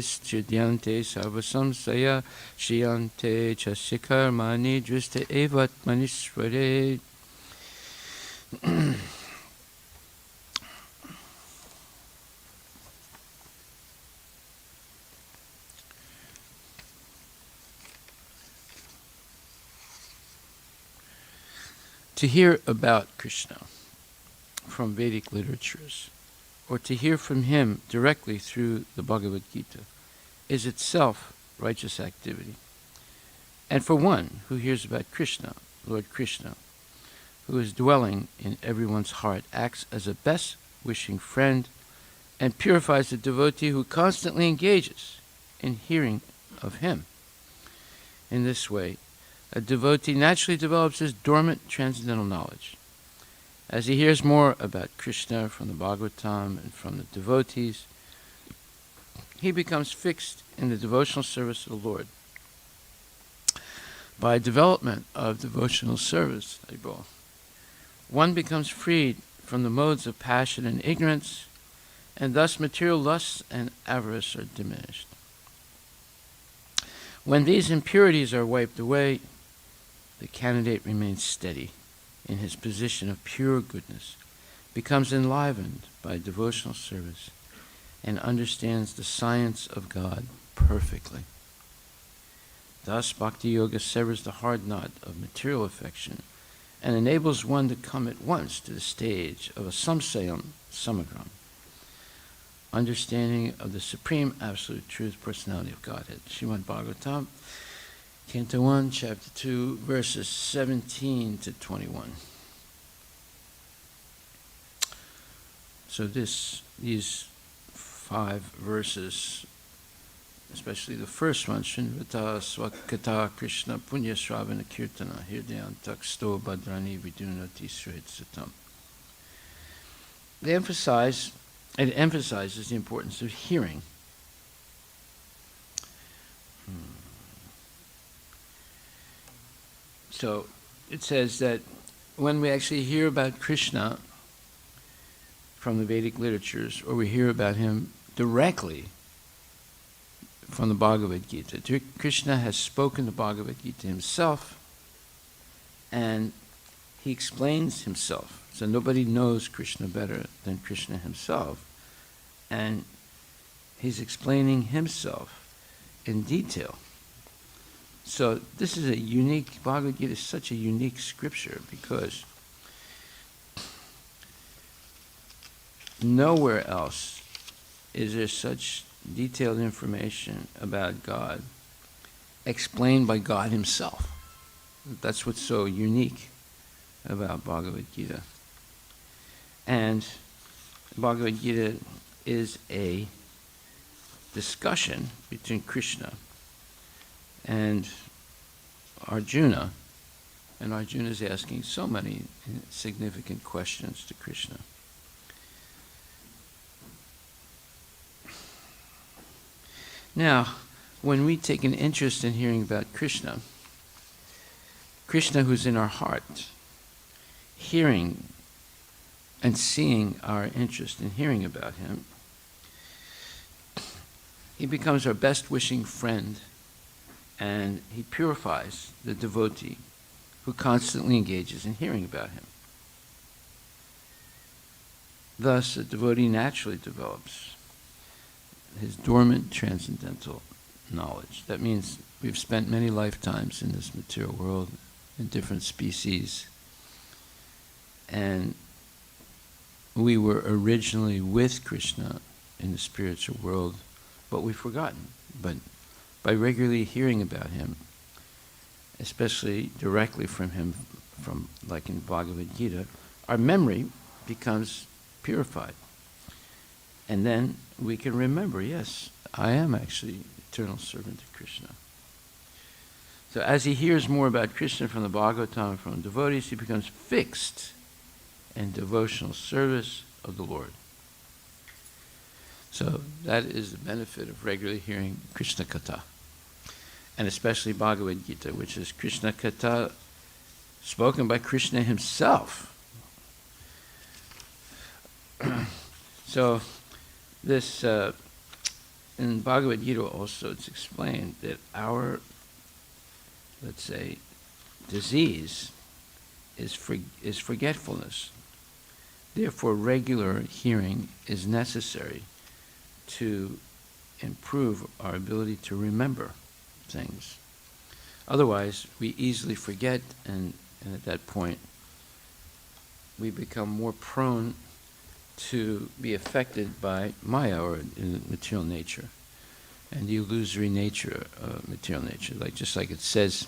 Chidyante sarvasamsaya shiyante chasikarmani drista evat manisware. To hear about Krishna from Vedic literatures, or to hear from him directly through the Bhagavad Gita, is itself righteous activity. And for one who hears about Krishna, Lord Krishna, who is dwelling in everyone's heart, acts as a best-wishing friend and purifies the devotee who constantly engages in hearing of him. In this way, a devotee naturally develops his dormant transcendental knowledge. As he hears more about Krishna from the Bhagavatam and from the devotees, he becomes fixed in the devotional service of the Lord. By development of devotional service, one becomes freed from the modes of passion and ignorance, and thus material lusts and avarice are diminished. When these impurities are wiped away, the candidate remains steady in his position of pure goodness, becomes enlivened by devotional service, and understands the science of God perfectly. Thus, Bhakti Yoga severs the hard knot of material affection and enables one to come at once to the stage of a samsayam samagram, understanding of the Supreme Absolute Truth, Personality of Godhead. Srimad Bhagavatam, Canto 1, Chapter 2, verses 17 to 21. So these 5 verses, especially the first one, Srinvata Swakata Krishna Punya Shravana Kirtana Hirdyan Taksto Badrani Vidunati Srit Satam. It emphasizes the importance of hearing. So it says that when we actually hear about Krishna from the Vedic literatures, or we hear about him directly from the Bhagavad Gita, Krishna has spoken the Bhagavad Gita himself, and he explains himself. So nobody knows Krishna better than Krishna himself, and he's explaining himself in detail. So this is a unique, Bhagavad Gita is such a unique scripture because nowhere else is there such detailed information about God explained by God himself. That's what's so unique about Bhagavad Gita. And Bhagavad Gita is a discussion between Krishna and Arjuna, and Arjuna is asking so many significant questions to Krishna. Now, when we take an interest in hearing about Krishna, Krishna who's in our heart, hearing and seeing our interest in hearing about him, he becomes our best wishing friend, and he purifies the devotee who constantly engages in hearing about him. Thus, the devotee naturally develops his dormant transcendental knowledge. That means we've spent many lifetimes in this material world, in different species, and we were originally with Krishna in the spiritual world, but we've forgotten. But by regularly hearing about him, especially directly from him, from like in Bhagavad Gita, our memory becomes purified. And then we can remember, yes, I am actually eternal servant of Krishna. So as he hears more about Krishna from the Bhagavatam and from devotees, he becomes fixed in devotional service of the Lord. So that is the benefit of regularly hearing Krishna Katha, and especially Bhagavad Gita, which is Krishna Katha spoken by Krishna himself. So this in Bhagavad Gita also it's explained that our, let's say, disease is forgetfulness. Therefore, regular hearing is necessary to improve our ability to remember things. Otherwise, we easily forget, and at that point, we become more prone to be affected by Maya, or material nature, and the illusory nature of material nature. Just like it says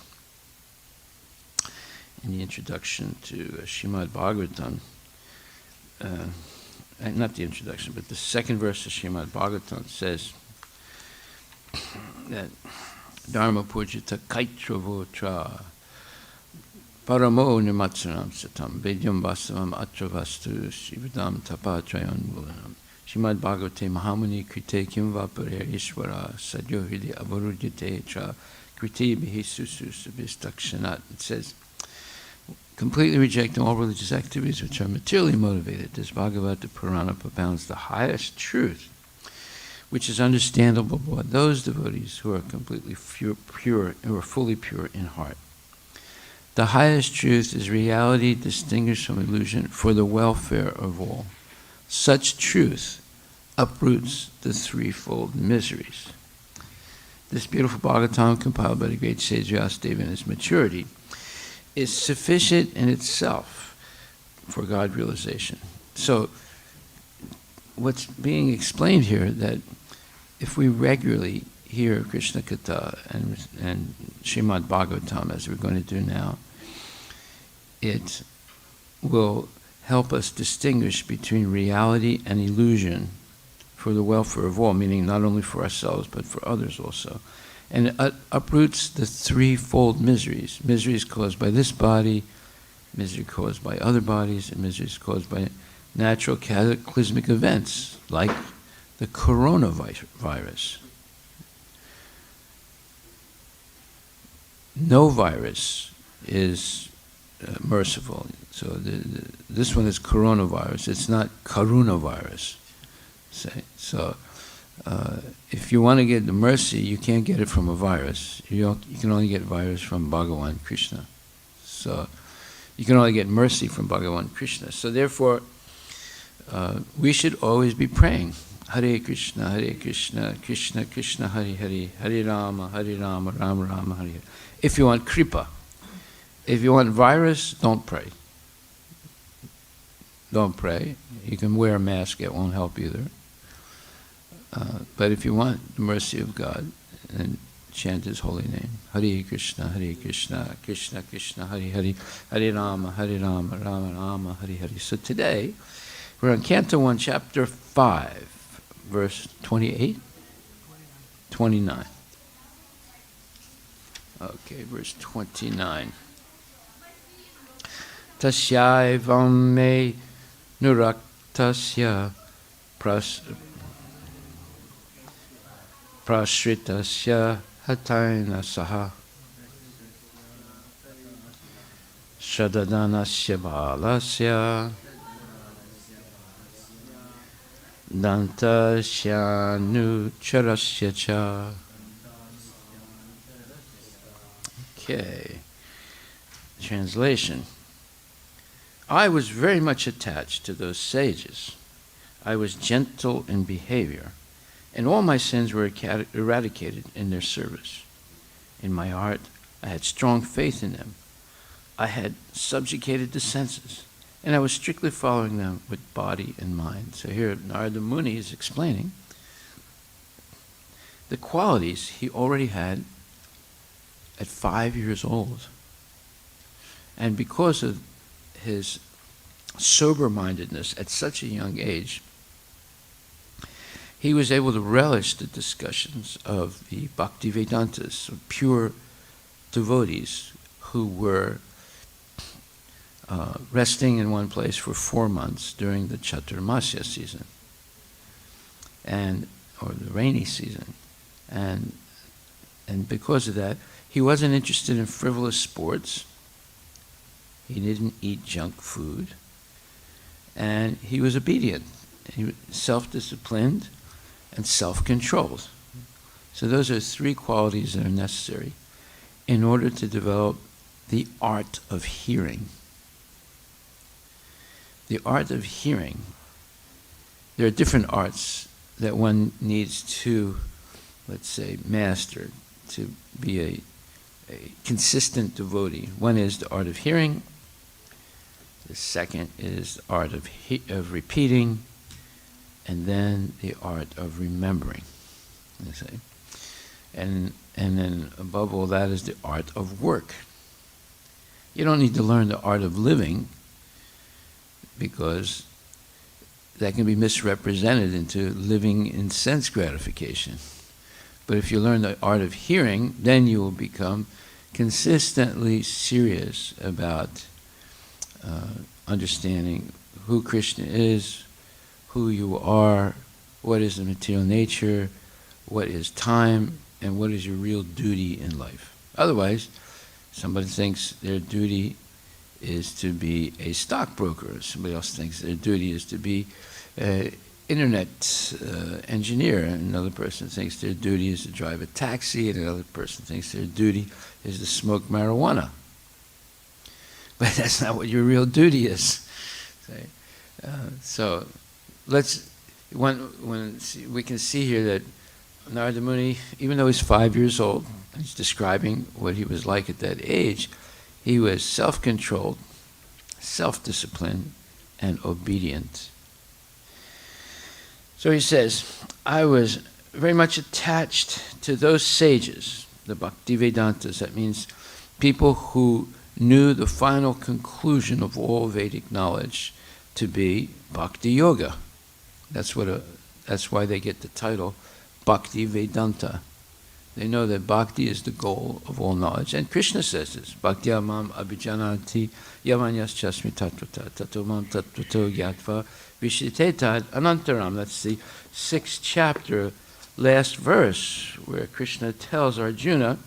in the introduction to Srimad Bhagavatam, not the introduction, but the second verse of Srimad Bhagavatam says that Dharma Pujita Kaitravotra Paramo Nimatsaram Satam Vedyam Vasavam Atravastu Shivadam Tapatrayan Mulanam Srimad Bhagavate Mahamuni Krite Kimva Parer Ishvara Sadyo Hidi Avarudite Tra Kriti Bihi Susu Subhistakshanat. It says, completely rejecting all religious activities which are materially motivated, this Bhagavata Purana propounds the highest truth, which is understandable by those devotees who are completely pure, who are fully pure in heart. The highest truth is reality distinguished from illusion for the welfare of all. Such truth uproots the threefold miseries. This beautiful Bhagavatam, compiled by the great sage Vyasadeva in his maturity, is sufficient in itself for God realization. So, what's being explained here, that if we regularly hear Krishna Katha and Srimad Bhagavatam, as we're going to do now, it will help us distinguish between reality and illusion for the welfare of all, meaning not only for ourselves, but for others also. And it uproots the threefold miseries. Miseries caused by this body, misery caused by other bodies, and miseries caused by natural cataclysmic events, like the coronavirus. No virus is merciful. So this one is coronavirus. It's not karunavirus. So if you want to get the mercy, you can't get it from a virus. You can only get virus from Bhagavan Krishna. So you can only get mercy from Bhagavan Krishna. So therefore, we should always be praying, Hare Krishna, Krishna Krishna, Hare Hare, Hare Rama, Rama Rama, Hare Hare. If you want kripa. If you want virus, don't pray. Don't pray. You can wear a mask, it won't help either. But if you want the mercy of God, then chant His holy name. Hare Krishna, Krishna Krishna, Hare Hare, Hare Rama, Rama Rama, Hare Hare. So today, we're on Canto 1, Chapter 5, verse 28? 29. Okay, verse 29. Tasyaivam me nuraktasya prashritasya hataina saha shadadanasya balasya dantasya nucharasya cha. Okay. Translation. I was very much attached to those sages. I was gentle in behavior, and all my sins were eradicated in their service. In my heart, I had strong faith in them. I had subjugated the senses, and I was strictly following them with body and mind. So here Narada Muni is explaining the qualities he already had at 5 years old. And because of his sober-mindedness at such a young age, he was able to relish the discussions of the Bhaktivedantas, pure devotees who were resting in one place for 4 months during the Chaturmasya season, or the rainy season. And because of that, he wasn't interested in frivolous sports. He didn't eat junk food. And he was obedient. He was self-disciplined and self-controlled. So those are three qualities that are necessary in order to develop the art of hearing. The art of hearing, there are different arts that one needs to, let's say, master to be a consistent devotee. One is the art of hearing. The second is the art of repeating, and then the art of remembering. You see, and then above all that is the art of work. You don't need to learn the art of living, because that can be misrepresented into living in sense gratification. But if you learn the art of hearing, then you will become consistently serious about understanding who Krishna is, who you are, what is the material nature, what is time, and what is your real duty in life. Otherwise, somebody thinks their duty is to be a stockbroker. Somebody else thinks their duty is to be an internet engineer. Another person thinks their duty is to drive a taxi. And another person thinks their duty is to smoke marijuana. But that's not what your real duty is. So let's, we can see here that Narada Muni, even though he's 5 years old, he's describing what he was like at that age, he was self-controlled, self-disciplined, and obedient. So he says, I was very much attached to those sages, the Bhaktivedantas. That means people who knew the final conclusion of all Vedic knowledge to be Bhakti Yoga. That's why they get the title Bhakti Vedanta. They know that bhakti is the goal of all knowledge. And Krishna says this, Bhaktya mam abhijanati yavanyas chasmi tattva tato mam tattvato gyatva vishitetad anantaram. That's the 6th chapter, last verse, where Krishna tells Arjuna,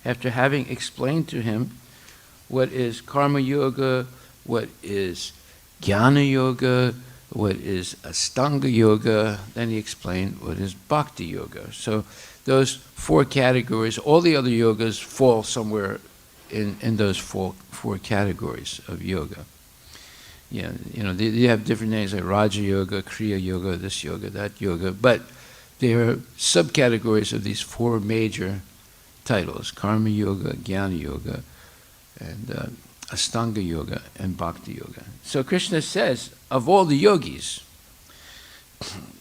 after having explained to him what is karma yoga, what is jnana yoga, what is Astanga yoga, then he explained what is bhakti yoga. So those 4 categories, all the other yogas fall somewhere in those four categories of yoga. Yeah, you have different names like Raja Yoga, Kriya Yoga, this yoga, that yoga, but there are subcategories of these 4 major titles: Karma Yoga, Jnana Yoga, and Astanga Yoga, and Bhakti Yoga. So Krishna says, of all the yogis,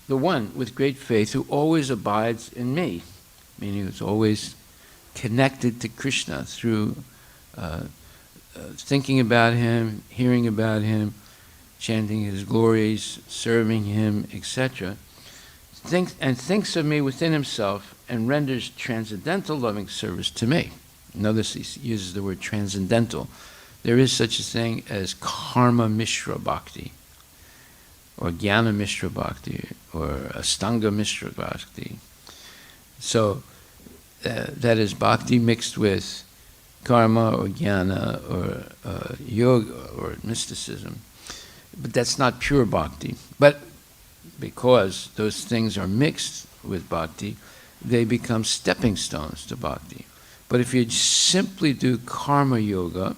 the one with great faith who always abides in me, meaning who's always connected to Krishna through thinking about him, hearing about him, chanting his glories, serving him, etc., thinks of me within himself and renders transcendental loving service to me. Notice he uses the word transcendental. There is such a thing as karma mishra bhakti, or jnana mishra bhakti, or astanga mishra bhakti. So that is bhakti mixed with karma or jnana or yoga or mysticism. But that's not pure bhakti. But because those things are mixed with bhakti, they become stepping stones to bhakti. But if you simply do karma yoga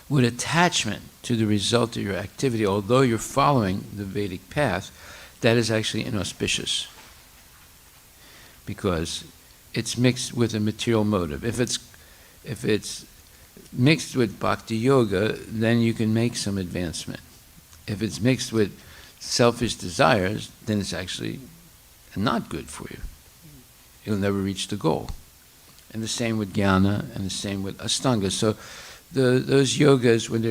with attachment to the result of your activity, although you're following the Vedic path, that is actually inauspicious, because it's mixed with a material motive. If it's mixed with bhakti yoga, then you can make some advancement. If it's mixed with selfish desires, then it's actually not good for you. You'll never reach the goal. And the same with jnana, and the same with astanga. So those yogas, when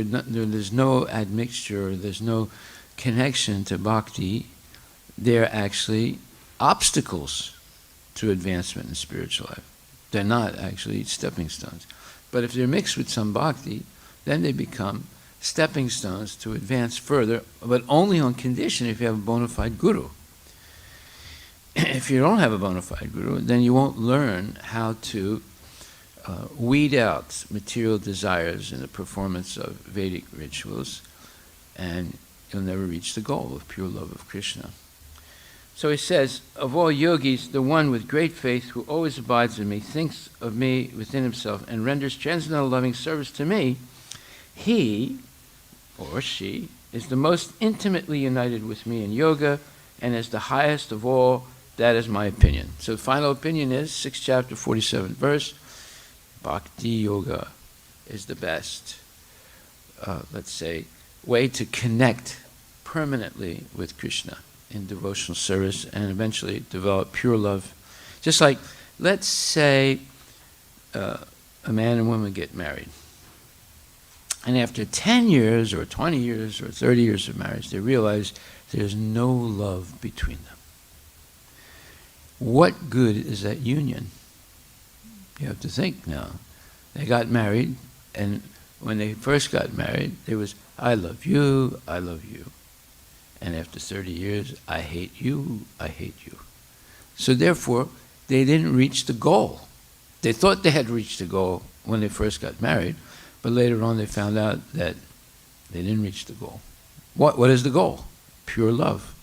there's no admixture, there's no connection to bhakti, they're actually obstacles to advancement in spiritual life. They're not actually stepping stones. But if they're mixed with some bhakti, then they become stepping stones to advance further, but only on condition if you have a bona fide guru. If you don't have a bona fide guru, then you won't learn how to weed out material desires in the performance of Vedic rituals, and you'll never reach the goal of pure love of Krishna. So he says, of all yogis, the one with great faith who always abides in me, thinks of me within himself, and renders transcendental loving service to me, he, or she, is the most intimately united with me in yoga, and is the highest of all. That is my opinion. So the final opinion is, 6th chapter, 47th verse, Bhakti Yoga is the best, let's say, way to connect permanently with Krishna in devotional service and eventually develop pure love. Just like, let's say a man and woman get married. And after 10 years or 20 years or 30 years of marriage, they realize there's no love between them. What good is that union? You have to think now. They got married, and when they first got married, there was, I love you, I love you. And after 30 years, I hate you, I hate you. So therefore, they didn't reach the goal. They thought they had reached the goal when they first got married, but later on they found out that they didn't reach the goal. What is the goal? Pure love.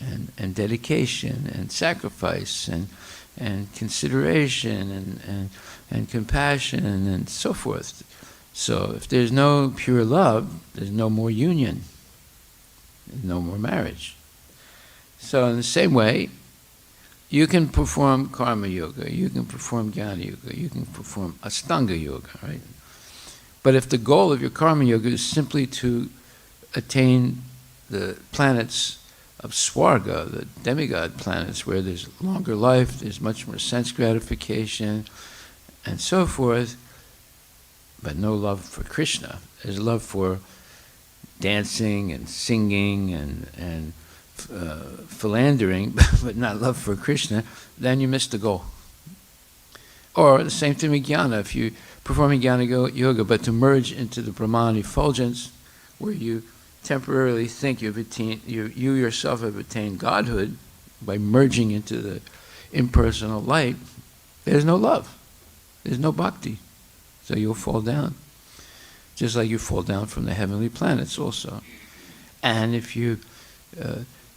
And dedication and sacrifice and consideration and compassion and so forth. So if there's no pure love, there's no more union. There's no more marriage. So in the same way, you can perform karma yoga, you can perform jnana yoga, you can perform ashtanga yoga, right? But if the goal of your karma yoga is simply to attain the planets of Swarga, the demigod planets, where there's longer life, there's much more sense gratification, and so forth, but no love for Krishna. There's love for dancing and singing and philandering, but not love for Krishna, then you miss the goal. Or the same thing with jnana. If you perform jnana yoga, but to merge into the Brahman effulgence, where you temporarily think you yourself have attained godhood by merging into the impersonal light, there's no love. There's no bhakti. So you'll fall down. Just like you fall down from the heavenly planets also. And if you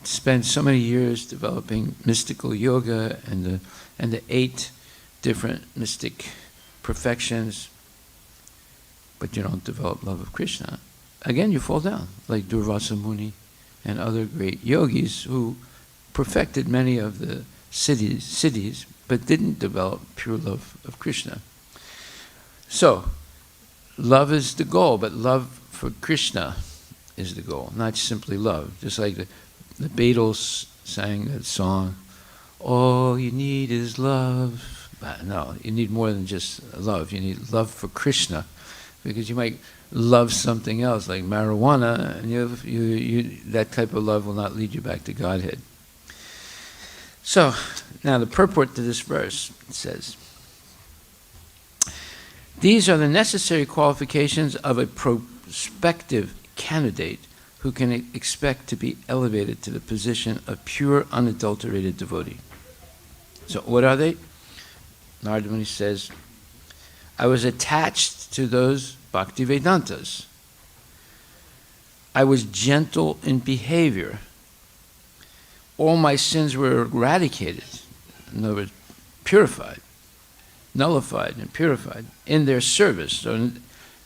spend so many years developing mystical yoga and the 8 different mystic perfections, but you don't develop love of Krishna, again you fall down, like Durvasa Muni and other great yogis who perfected many of the siddhis, but didn't develop pure love of Krishna. So, love is the goal, but love for Krishna is the goal, not simply love. Just like the Beatles sang that song, all you need is love. But no, you need more than just love. You need love for Krishna, because you might love something else, like marijuana, and that type of love will not lead you back to Godhead. So, now the purport to this verse, it says, these are the necessary qualifications of a prospective candidate who can expect to be elevated to the position of pure, unadulterated devotee. So what are they? Narada Muni says, I was attached to those Bhaktivedantas. I was gentle in behavior. All my sins were eradicated, in other words, purified, nullified and purified in their service. So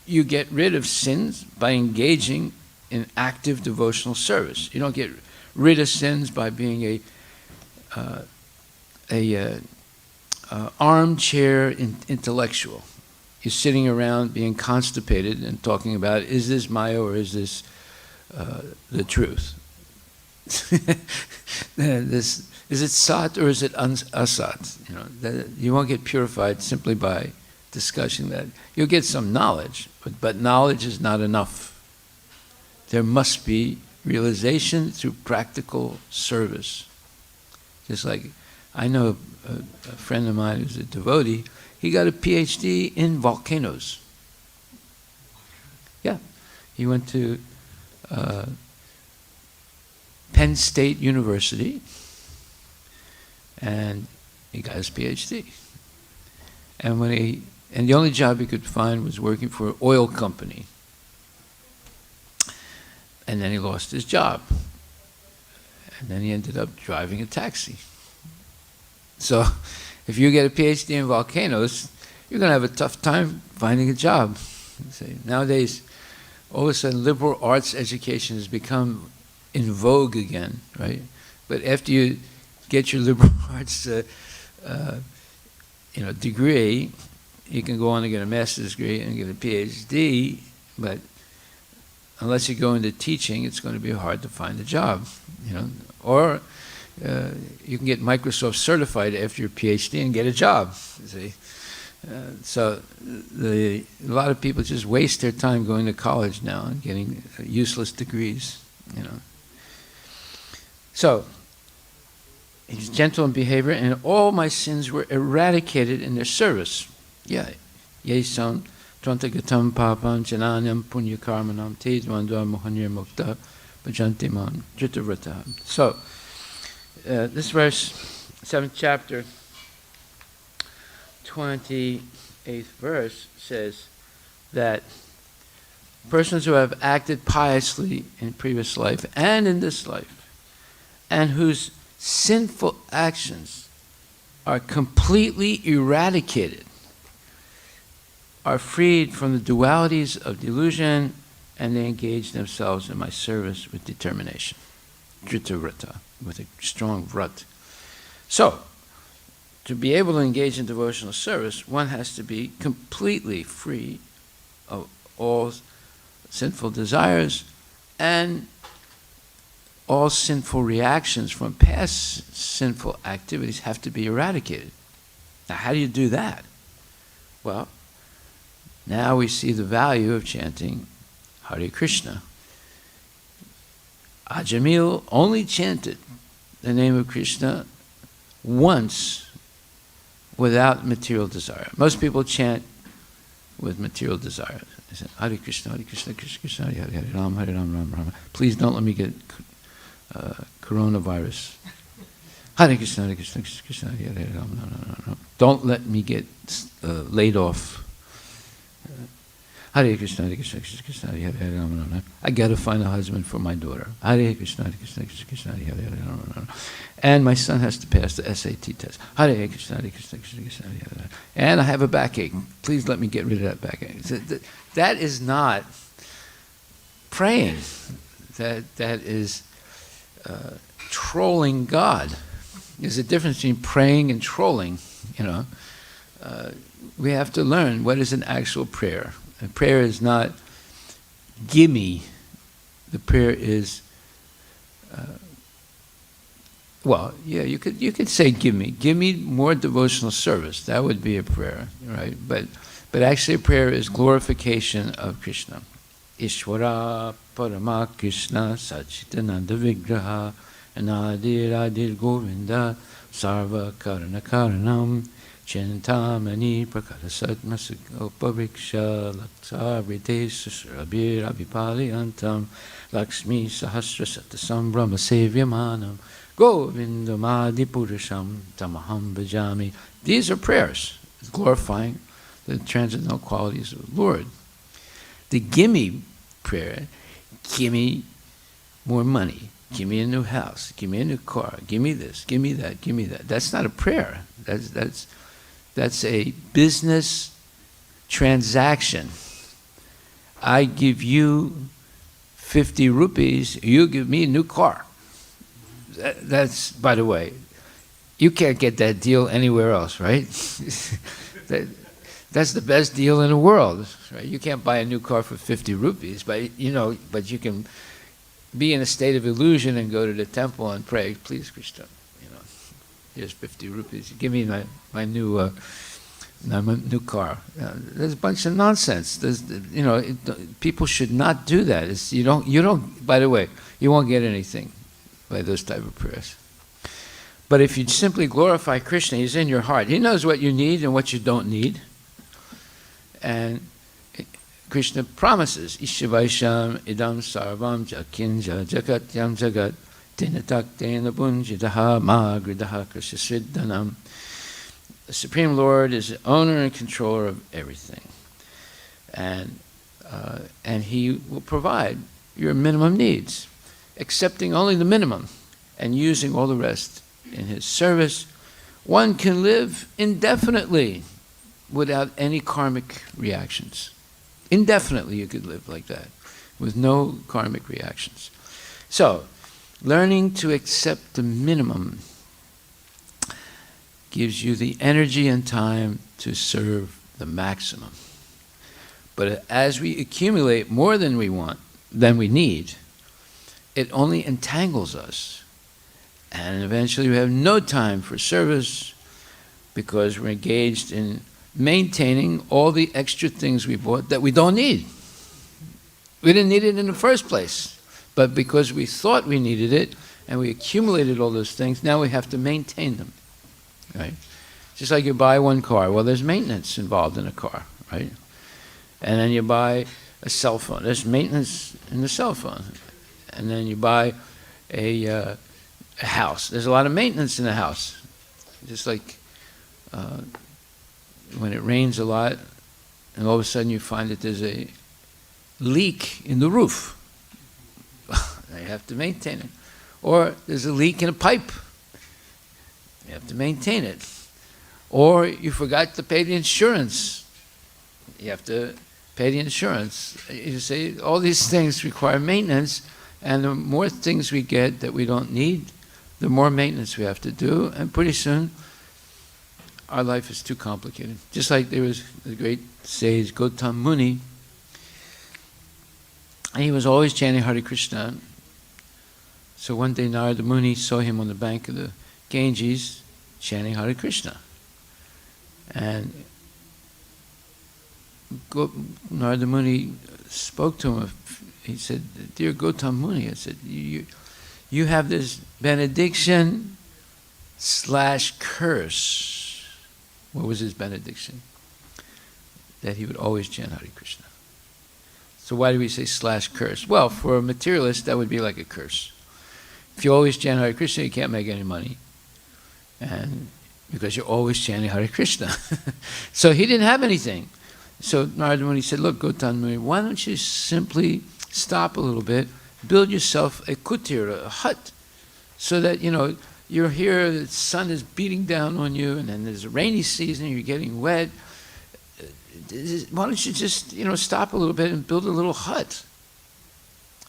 you get rid of sins by engaging in active devotional service. You don't get rid of sins by being a armchair intellectual. You're sitting around being constipated and talking about, is this Maya or is this the truth? Is it sat or is it asat? You won't get purified simply by discussing that. You'll get some knowledge, but knowledge is not enough. There must be realization through practical service. Just like I know a friend of mine who's a devotee, he got a PhD in volcanoes. Yeah, he went to Penn State University and he got his PhD. And the only job he could find was working for an oil company. And then he lost his job. And then he ended up driving a taxi. So if you get a PhD in volcanoes, you're going to have a tough time finding a job. See, nowadays, all of a sudden, liberal arts education has become in vogue again, right? But after you get your liberal arts degree, you can go on to get a master's degree and get a PhD, but unless you go into teaching, it's going to be hard to find a job, Or you can get Microsoft certified after your PhD and get a job, see. So a lot of people just waste their time going to college now and getting useless degrees, So, he's gentle in behavior, and all my sins were eradicated in their service. Yeah. Yesam Trantagatam Papam Jananyam Punya Karmanam Tejvandva Mohanir Mukta Bhajantiman Jitavrata. So, this verse, 7th chapter, 28th verse, says that persons who have acted piously in previous life and in this life, and whose sinful actions are completely eradicated, are freed from the dualities of delusion, and they engage themselves in my service with determination. Dritavrata, with a strong vrat. So, to be able to engage in devotional service, one has to be completely free of all sinful desires and all sinful reactions from past sinful activities have to be eradicated. Now, how do you do that? Well, now we see the value of chanting Hare Krishna. Ajamil only chanted the name of Krishna once without material desire. Most people chant with material desire. They say, Hare Krishna, Krishna Krishna, Hare Hare, Ram, Ram, Ram. Please don't let me get coronavirus. Hare Krishna, Krishna Krishna, Hare Hare, Ram, no. Don't let me get laid off. Hare Krishna, Krishna Krishna, Hare Hare, Ram. I got to find a husband for my daughter. Hare Krishna, Krishna Krishna, Hare Hare, Ram. And my son has to pass the SAT test. Hare Krishna, Krishna Krishna, Hare Hare. And I have a backache. Please let me get rid of that backache. That is not praying. That is trolling God. There's a difference between praying and trolling. We have to learn what is an actual prayer. A prayer is not gimme. The prayer is you could say give me more devotional service. That would be a prayer, right? But actually a prayer is glorification of Krishna. Ishvara Parama Krishna Sachitananda Vigraha Anadir Govinda Sarva Karana Karanam Chintamani Prakarasat Masukopavriksha Laksavrite Susrabir Abhipaliyantam Lakshmi Sahasrasata Brahma Sevyamanam Govindamadi Purusham Tamaham Bhajami. These are prayers glorifying the transcendental qualities of the Lord. The gimme prayer, give me more money, give me a new house, give me a new car, give me this, give me that, give me that. That's not a prayer. That's a business transaction. I give you 50 rupees, you give me a new car. That's, by the way, you can't get that deal anywhere else, right? That's the best deal in the world, right? You can't buy a new car for 50 rupees, but you can be in a state of illusion and go to the temple and pray, please, Krishna, here's 50 rupees. Give me my new car. There's a bunch of nonsense. People should not do that. You don't. By the way, you won't get anything by those type of prayers. But if you simply glorify Krishna, He's in your heart. He knows what you need and what you don't need. And Krishna promises, Ishavaisham idam sarvam jakinja jagatyam jagat tinatak tena bunjidaha magridaha krishasriddanam. The Supreme Lord is the owner and controller of everything. And He will provide your minimum needs, accepting only the minimum. and using all the rest in his service, one can live indefinitely without any karmic reactions. Indefinitely you could live like that, with no karmic reactions. So, learning to accept the minimum gives you the energy and time to serve the maximum. But as we accumulate more than we want, than we need, it only entangles us. And eventually we have no time for service because we're engaged in maintaining all the extra things we bought that we don't need. We didn't need it in the first place. But because we thought we needed it and we accumulated all those things, now we have to maintain them. Right? Just like you buy one car. Well, there's maintenance involved in a car, right? And then you buy a cell phone. There's maintenance in the cell phone. And then you buy a house. There's a lot of maintenance in the house. Just like when it rains a lot, and all of a sudden you find that there's a leak in the roof. You have to maintain it. Or there's a leak in a pipe. You have to maintain it. Or you forgot to pay the insurance. You have to pay the insurance. You say all these things require maintenance, and the more things we get that we don't need, the more maintenance we have to do, and pretty soon our life is too complicated. Just like there was the great sage Gautam Muni, and he was always chanting Hare Krishna. So one day Narada Muni saw him on the bank of the Ganges chanting Hare Krishna. And Narada Muni spoke to him. He said, "Dear Gautam Muni," I said, you have this benediction / curse. What was his benediction? That he would always chant Hare Krishna. So why do we say / curse? Well, for a materialist, that would be like a curse. If you always chant Hare Krishna, you can't make any money. And because you're always chanting Hare Krishna. So he didn't have anything. So Narada Muni said, "Look, Gautam Muni, why don't you simply stop a little bit, build yourself a kutir, a hut, so that, you're here, the sun is beating down on you, and then there's a rainy season, you're getting wet. Why don't you just, stop a little bit and build a little hut?"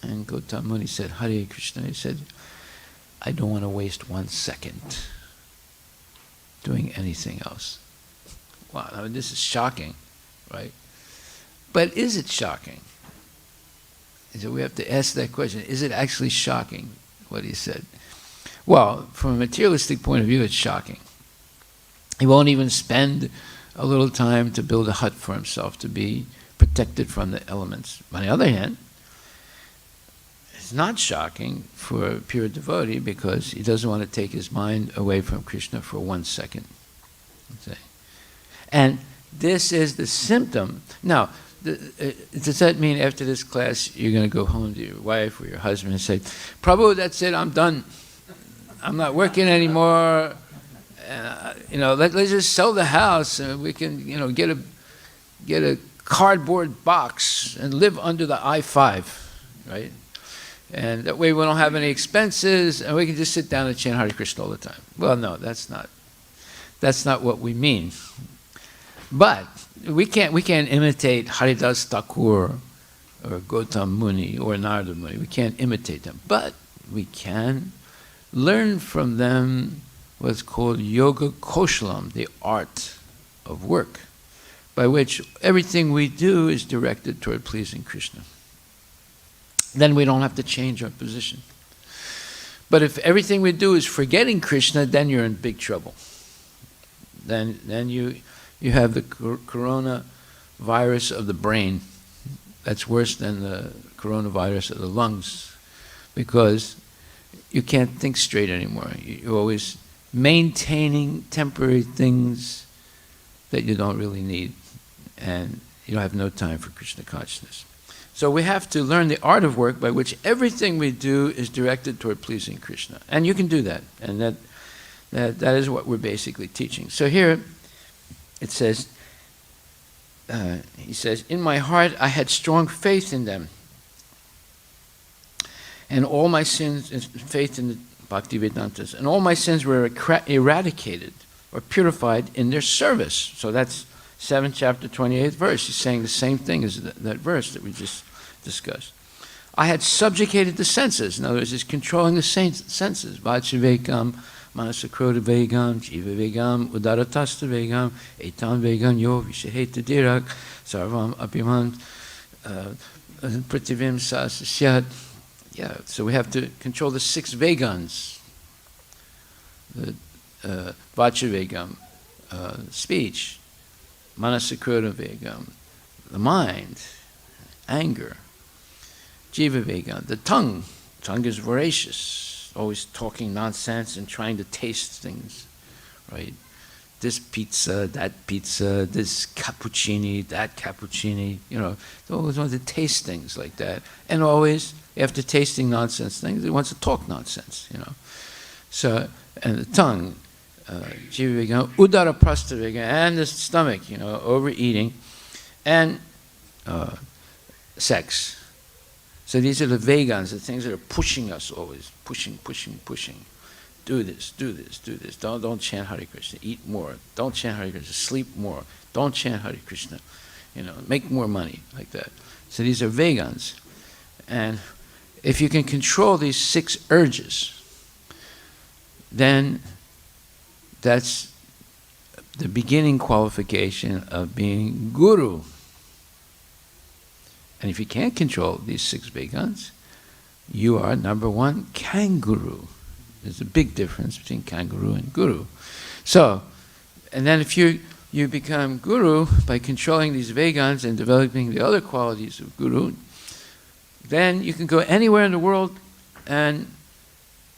And Gautam Muni said, "Hare Krishna." He said, "I don't want to waste 1 second doing anything else." Wow, I mean, this is shocking, right? But is it shocking? So we have to ask that question. Is it actually shocking, what he said? Well, from a materialistic point of view, it's shocking. He won't even spend a little time to build a hut for himself, to be protected from the elements. On the other hand, it's not shocking for a pure devotee because he doesn't want to take his mind away from Krishna for 1 second. And this is the symptom. Now, does that mean after this class you're going to go home to your wife or your husband and say, "Prabhu, that's it, I'm done. I'm not working anymore. Let's just sell the house and we can, get a cardboard box and live under the I-5, right? And that way we don't have any expenses and we can just sit down and chant Hare Krishna all the time." Well, no, that's not what we mean. But we can't imitate Haridas Thakur or Gautam Muni or Narada Muni. We can't imitate them. But we can learn from them what's called Yoga Koshalam, the art of work, by which everything we do is directed toward pleasing Krishna. Then we don't have to change our position. But if everything we do is forgetting Krishna, then you're in big trouble. Then you have the coronavirus of the brain. That's worse than the coronavirus of the lungs, because you can't think straight anymore. You're always maintaining temporary things that you don't really need, and you have no time for Krishna consciousness. So we have to learn the art of work by which everything we do is directed toward pleasing Krishna. And you can do that, and that is what we're basically teaching. So here it says, he says, "In my heart I had strong faith in them, and all my sins, faith in the Bhaktivedantas. And all my sins were eradicated or purified in their service. So that's 7th chapter, 28th verse. He's saying the same thing as that verse that we just discussed. I had subjugated the senses. In other words, he's controlling the senses. Vachivekam, Manasakroda Vegam, Jiva Vegam, Udaratasta Vegam, Etan Vegam, Yo, Vishaheta Dirak, Sarvam Abhiman, Prativim Sasasyat. Yeah, so we have to control the 6 Vegans. The Vachivegam, speech, Manasakroda Vegam, the mind, anger. Jiva Vegam, the tongue. Tongue is voracious, always talking nonsense and trying to taste things, right? This pizza, this cappuccini, that cappuccini, they always want to taste things like that. And always, after tasting nonsense things, they want to talk nonsense, So, and the tongue, Jiva Vegam, Udara Prastha Vegam, and the stomach, overeating, and sex. So these are the vegans, the things that are pushing us always, pushing. Do this. Don't chant Hare Krishna. Eat more. Don't chant Hare Krishna. Sleep more. Don't chant Hare Krishna. Make more money, like that. So these are vegans. And if you can control these 6 urges, then that's the beginning qualification of being guru. And if you can't control these 6 vegans, you are, number 1, kangaroo. There's a big difference between kangaroo and guru. So, and then if you become guru by controlling these vegans and developing the other qualities of guru, then you can go anywhere in the world and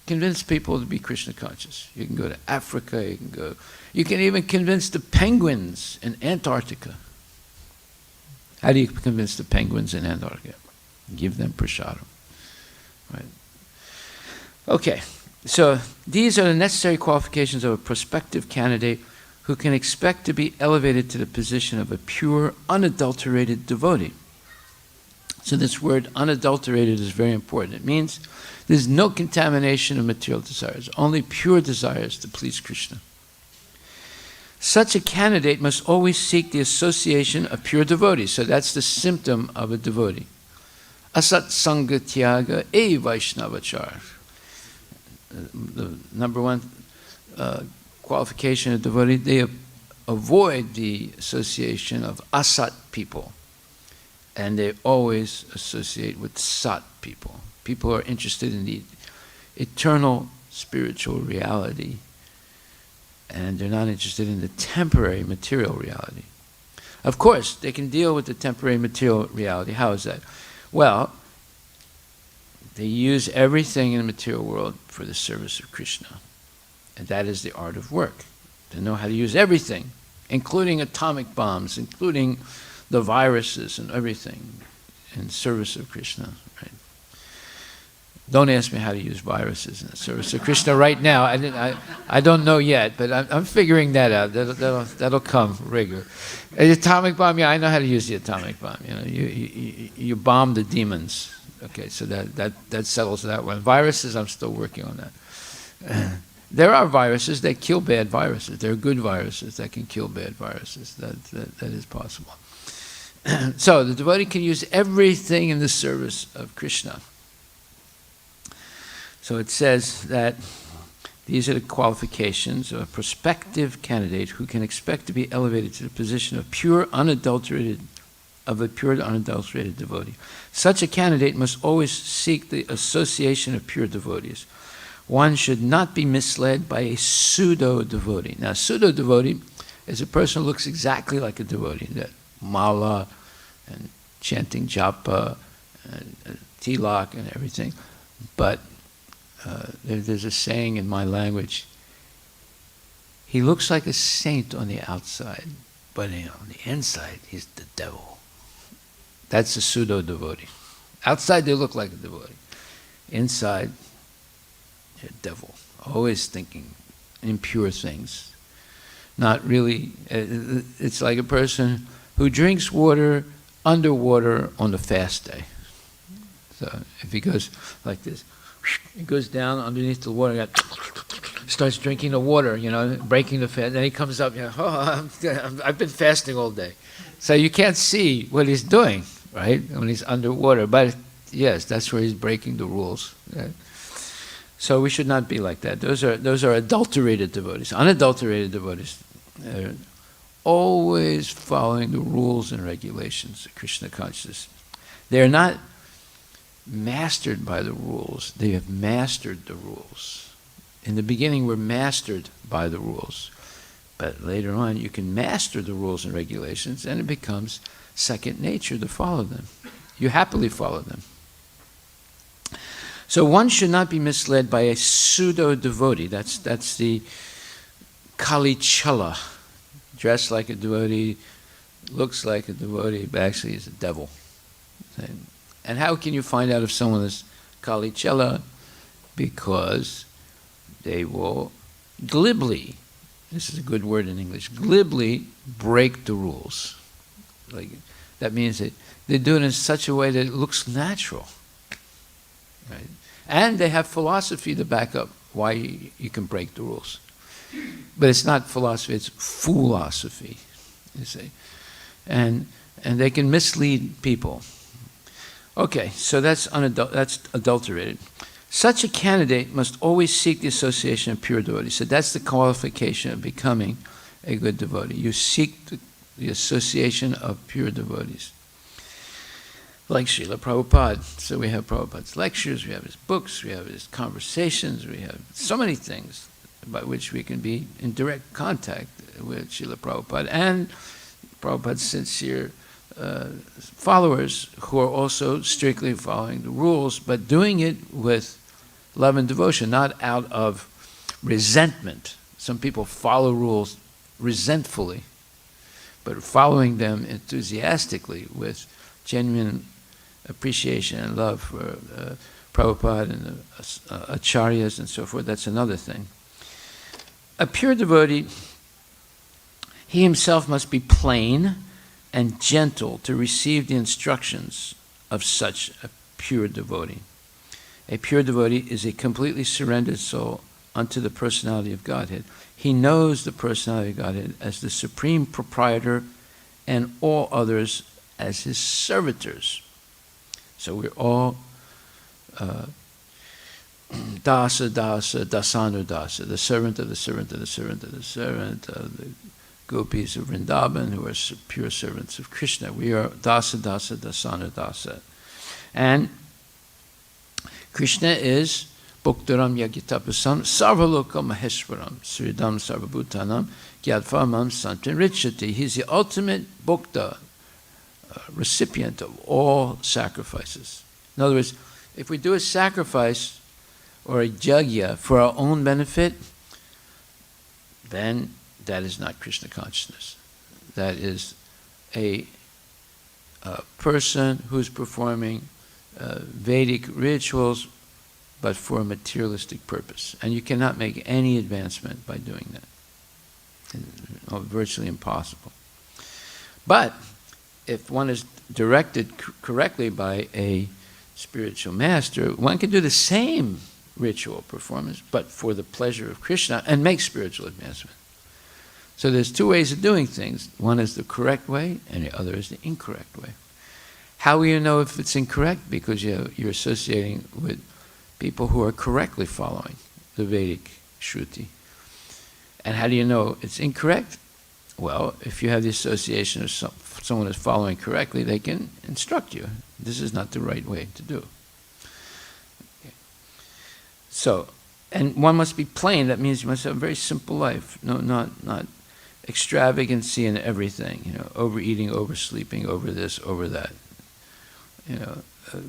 convince people to be Krishna conscious. You can go to Africa, you can even convince the penguins in Antarctica. How do you convince the penguins in Antarctica? Give them prasadam. Right? Okay, so these are the necessary qualifications of a prospective candidate who can expect to be elevated to the position of a pure, unadulterated devotee. So this word unadulterated is very important. It means there's no contamination of material desires, only pure desires to please Krishna. Such a candidate must always seek the association of pure devotees. So that's the symptom of a devotee. Asat Sangha Tyaga E Vaishnavachar. The number 1 qualification of devotee, they avoid the association of asat people. And they always associate with sat people. People who are interested in the eternal spiritual reality. And they're not interested in the temporary material reality. Of course, they can deal with the temporary material reality. How is that? Well, they use everything in the material world for the service of Krishna. And that is the art of work. They know how to use everything, including atomic bombs, including the viruses and everything in service of Krishna. Right? Don't ask me how to use viruses in the service of Krishna right now. I don't know yet, but I'm figuring that out. That'll come regular. The atomic bomb, yeah, I know how to use the atomic bomb. You bomb the demons. Okay, so that settles that one. Viruses, I'm still working on that. There are viruses that kill bad viruses. There are good viruses that can kill bad viruses. That is possible. So the devotee can use everything in the service of Krishna. So it says that these are the qualifications of a prospective candidate who can expect to be elevated to the position of a pure, unadulterated devotee. Such a candidate must always seek the association of pure devotees. One should not be misled by a pseudo-devotee. Now, pseudo-devotee is a person who looks exactly like a devotee, that mala and chanting japa and tilak and everything. But there's a saying in my language, he looks like a saint on the outside, but on the inside, he's the devil. That's a pseudo-devotee. Outside, they look like a devotee. Inside, they're a devil. Always thinking impure things. Not really, it's like a person who drinks water underwater on the fast day. So if he goes like this, He goes down underneath the water, starts drinking the water, breaking the fast. Then he comes up, I've been fasting all day. So you can't see what he's doing, right, when he's underwater. But yes, that's where he's breaking the rules. Right? So we should not be like that. Those are adulterated devotees. Unadulterated devotees are always following the rules and regulations of Krishna consciousness. They are not mastered by the rules. They have mastered the rules. In the beginning, we're mastered by the rules. But later on, you can master the rules and regulations, and it becomes second nature to follow them. You happily follow them. So one should not be misled by a pseudo-devotee. That's the Kalichala. Dressed like a devotee, looks like a devotee, but actually is a devil. And how can you find out if someone is Kalichala? Because they will glibly, this is a good word in English, glibly break the rules. That means that they do it in such a way that it looks natural. Right? And they have philosophy to back up why you can break the rules. But it's not philosophy, it's foolosophy, you see. And they can mislead people. Okay, so that's adulterated. Such a candidate must always seek the association of pure devotees. So that's the qualification of becoming a good devotee. You seek the association of pure devotees. Like Srila Prabhupada. So we have Prabhupada's lectures, we have his books, we have his conversations, we have so many things by which we can be in direct contact with Srila Prabhupada and Prabhupada's sincere followers who are also strictly following the rules, but doing it with love and devotion, not out of resentment. Some people follow rules resentfully, but following them enthusiastically with genuine appreciation and love for Prabhupada and the acharyas and so forth. That's another thing. A pure devotee, he himself must be plain and gentle to receive the instructions of such a pure devotee. A pure devotee is a completely surrendered soul unto the personality of Godhead. He knows the personality of Godhead as the supreme proprietor and all others as his servitors. So we're all dasa, dasanu dasa, the servant of the servant of the servant of the servant of the gopis of Vrindavan, who are pure servants of Krishna. We are dasa, dasanu dasa. And Krishna is Bhoktaram Yagitapasam Sarvaloka Maheshwaram Sridam Sarvabhutanam Gyadvamam Santin Richati. He's the ultimate Bhokta, recipient of all sacrifices. In other words, if we do a sacrifice or a yajna for our own benefit, then that is not Krishna consciousness. That is a person who's performing Vedic rituals, but for a materialistic purpose. And you cannot make any advancement by doing that. It's virtually impossible. But if one is directed correctly by a spiritual master, one can do the same ritual performance, but for the pleasure of Krishna, and make spiritual advancement. So there's two ways of doing things. One is the correct way, and the other is the incorrect way. How will you know if it's incorrect? Because you're associating with people who are correctly following the Vedic Shruti. And how do you know it's incorrect? Well, if you have the association of someone who's following correctly, they can instruct you. This is not the right way to do. Okay. So, and one must be plain. That means you must have a very simple life. No, not extravagancy in everything. Overeating, oversleeping, over this, over that.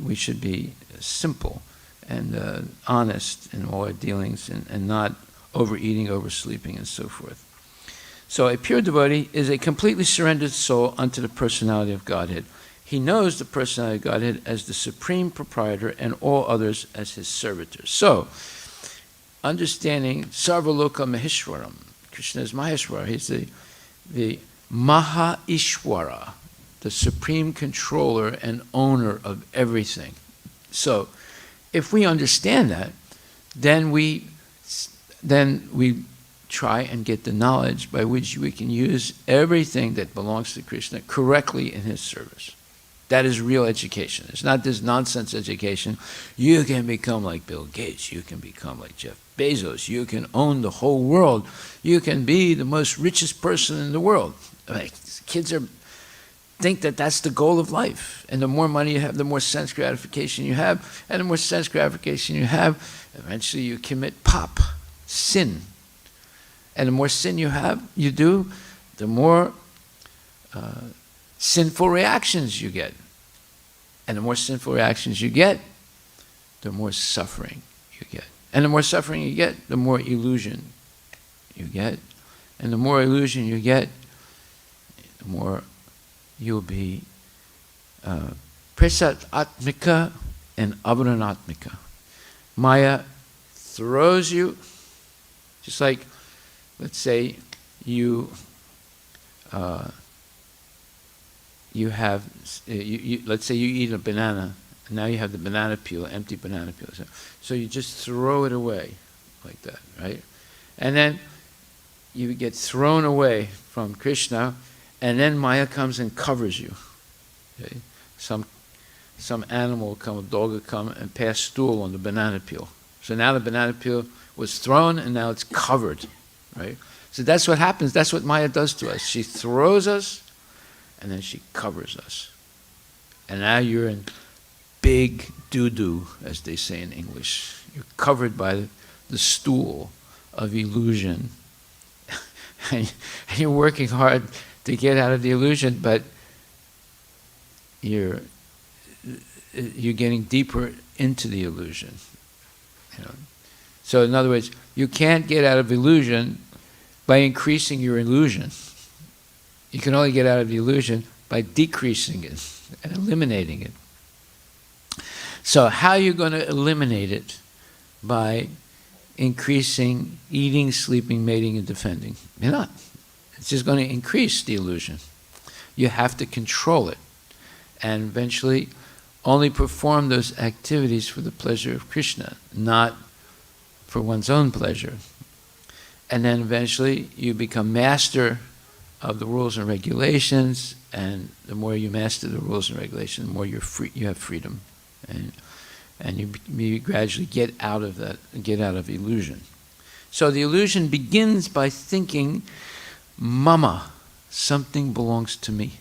We should be simple and honest in all our dealings, and not overeating, oversleeping, and so forth. So a pure devotee is a completely surrendered soul unto the personality of Godhead. He knows the personality of Godhead as the supreme proprietor and all others as his servitors. So, understanding Sarvaloka Maheshwaram, Krishna is Maheshwara, he's the Maha Ishwara, the supreme controller and owner of everything. So, if we understand that, then we try and get the knowledge by which we can use everything that belongs to Krishna correctly in his service. That is real education. It's not this nonsense education. You can become like Bill Gates. You can become like Jeff Bezos. You can own the whole world. You can be the most richest person in the world. Kids think that that's the goal of life. And the more money you have, the more sense gratification you have. And the more sense gratification you have, eventually you commit sin. And the more sin you do, the more sinful reactions you get. And the more sinful reactions you get, the more suffering you get. And the more suffering you get, the more illusion you get. And the more illusion you get, the more you'll be prasad atmika and avaranatmika. Maya throws you, just like, let's say let's say you eat a banana, and now you have the banana peel, empty banana peel. So you just throw it away like that, right? And then you get thrown away from Krishna, and then Maya comes and covers you. Okay? Some animal will come, a dog will come and pass stool on the banana peel. So now the banana peel was thrown, and now it's covered, right? So that's what happens. That's what Maya does to us. She throws us, and then she covers us. And now you're in big doo-doo, as they say in English. You're covered by the stool of illusion. And you're working hard to get out of the illusion, but you're getting deeper into the illusion. You know? So in other words, you can't get out of illusion by increasing your illusion. You can only get out of the illusion by decreasing it and eliminating it. So how are you going to eliminate it? By increasing eating, sleeping, mating, and defending. You're not. It's just going to increase the illusion. You have to control it. And eventually only perform those activities for the pleasure of Krishna, not for one's own pleasure. And then eventually you become master of the rules and regulations, and the more you master the rules and regulations, the more you're free, you have freedom. And you gradually get out of that, get out of illusion. So the illusion begins by thinking, mama, something belongs to me.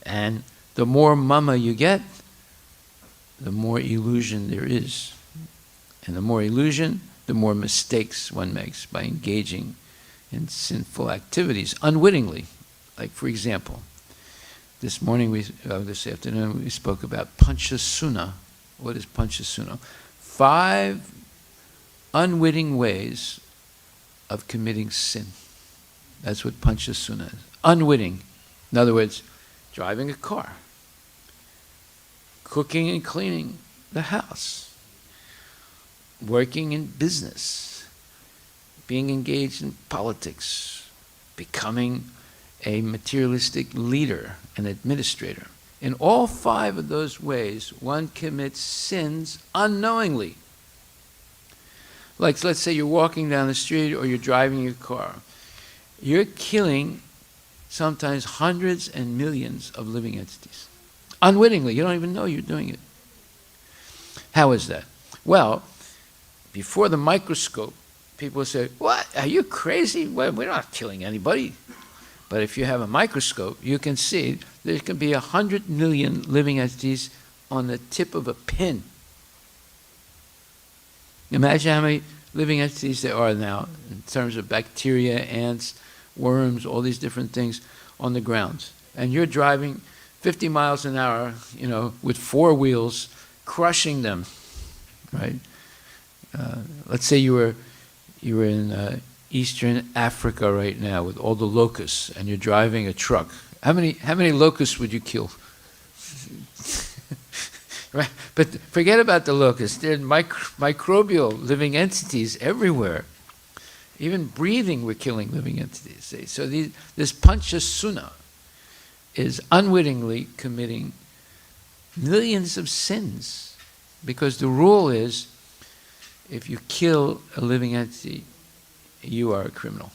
And the more mama you get, the more illusion there is. And the more illusion, the more mistakes one makes by engaging in sinful activities unwittingly. Like, for example, this afternoon we spoke about Panchasuna. What is Panchasuna? 5 unwitting ways of committing sin. That's what Panchasuna is. Unwitting. In other words, driving a car, cooking and cleaning the house, working in business, being engaged in politics, becoming a materialistic leader, an administrator. In all 5 of those ways, one commits sins unknowingly. Like, let's say you're walking down the street or you're driving your car. You're killing sometimes hundreds and millions of living entities. Unwittingly, you don't even know you're doing it. How is that? Well, before the microscope, people say, what, are you crazy? Well, we're not killing anybody. But if you have a microscope, you can see there can be 100 million living entities on the tip of a pin. Imagine how many living entities there are now in terms of bacteria, ants, worms, all these different things on the ground. And you're driving 50 miles an hour, with 4 wheels, crushing them, right? Let's say you were in Eastern Africa right now with all the locusts, and you're driving a truck. How many locusts would you kill? Right? But forget about the locusts. There are microbial living entities everywhere. Even breathing, we're killing living entities. See? So this Panchasuna is unwittingly committing millions of sins Because the rule is, if you kill a living entity, you are a criminal.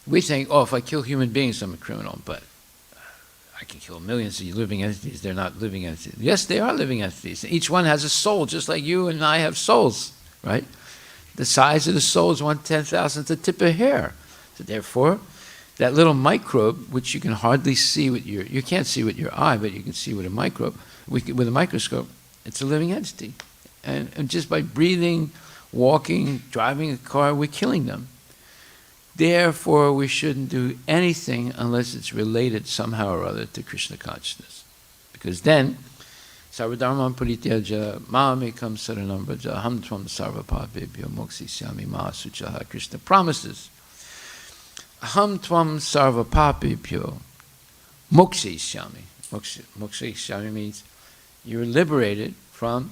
We think, oh, if I kill human beings, I'm a criminal, but I can kill millions of living entities. They're not living entities. Yes, they are living entities. Each one has a soul, just like you and I have souls, right? The size of the soul is 1/10,000th the tip of hair. So therefore, that little microbe, which you can hardly see with you can't see with your eye, but you can see with a microbe, with a microscope, it's a living entity. And just by breathing, walking, driving a car, we're killing them. Therefore, we shouldn't do anything unless it's related somehow or other to Krishna consciousness. Because then, Sarvadharman Parityaja, Mamekam Saranam Vraja, Aham Tvam Sarvapapebhyo Mokshisyami Mahasuchaha. Krishna promises, Aham Tvam Sarvapapebhyo Mokshisyami. Mokshisyami means you're liberated from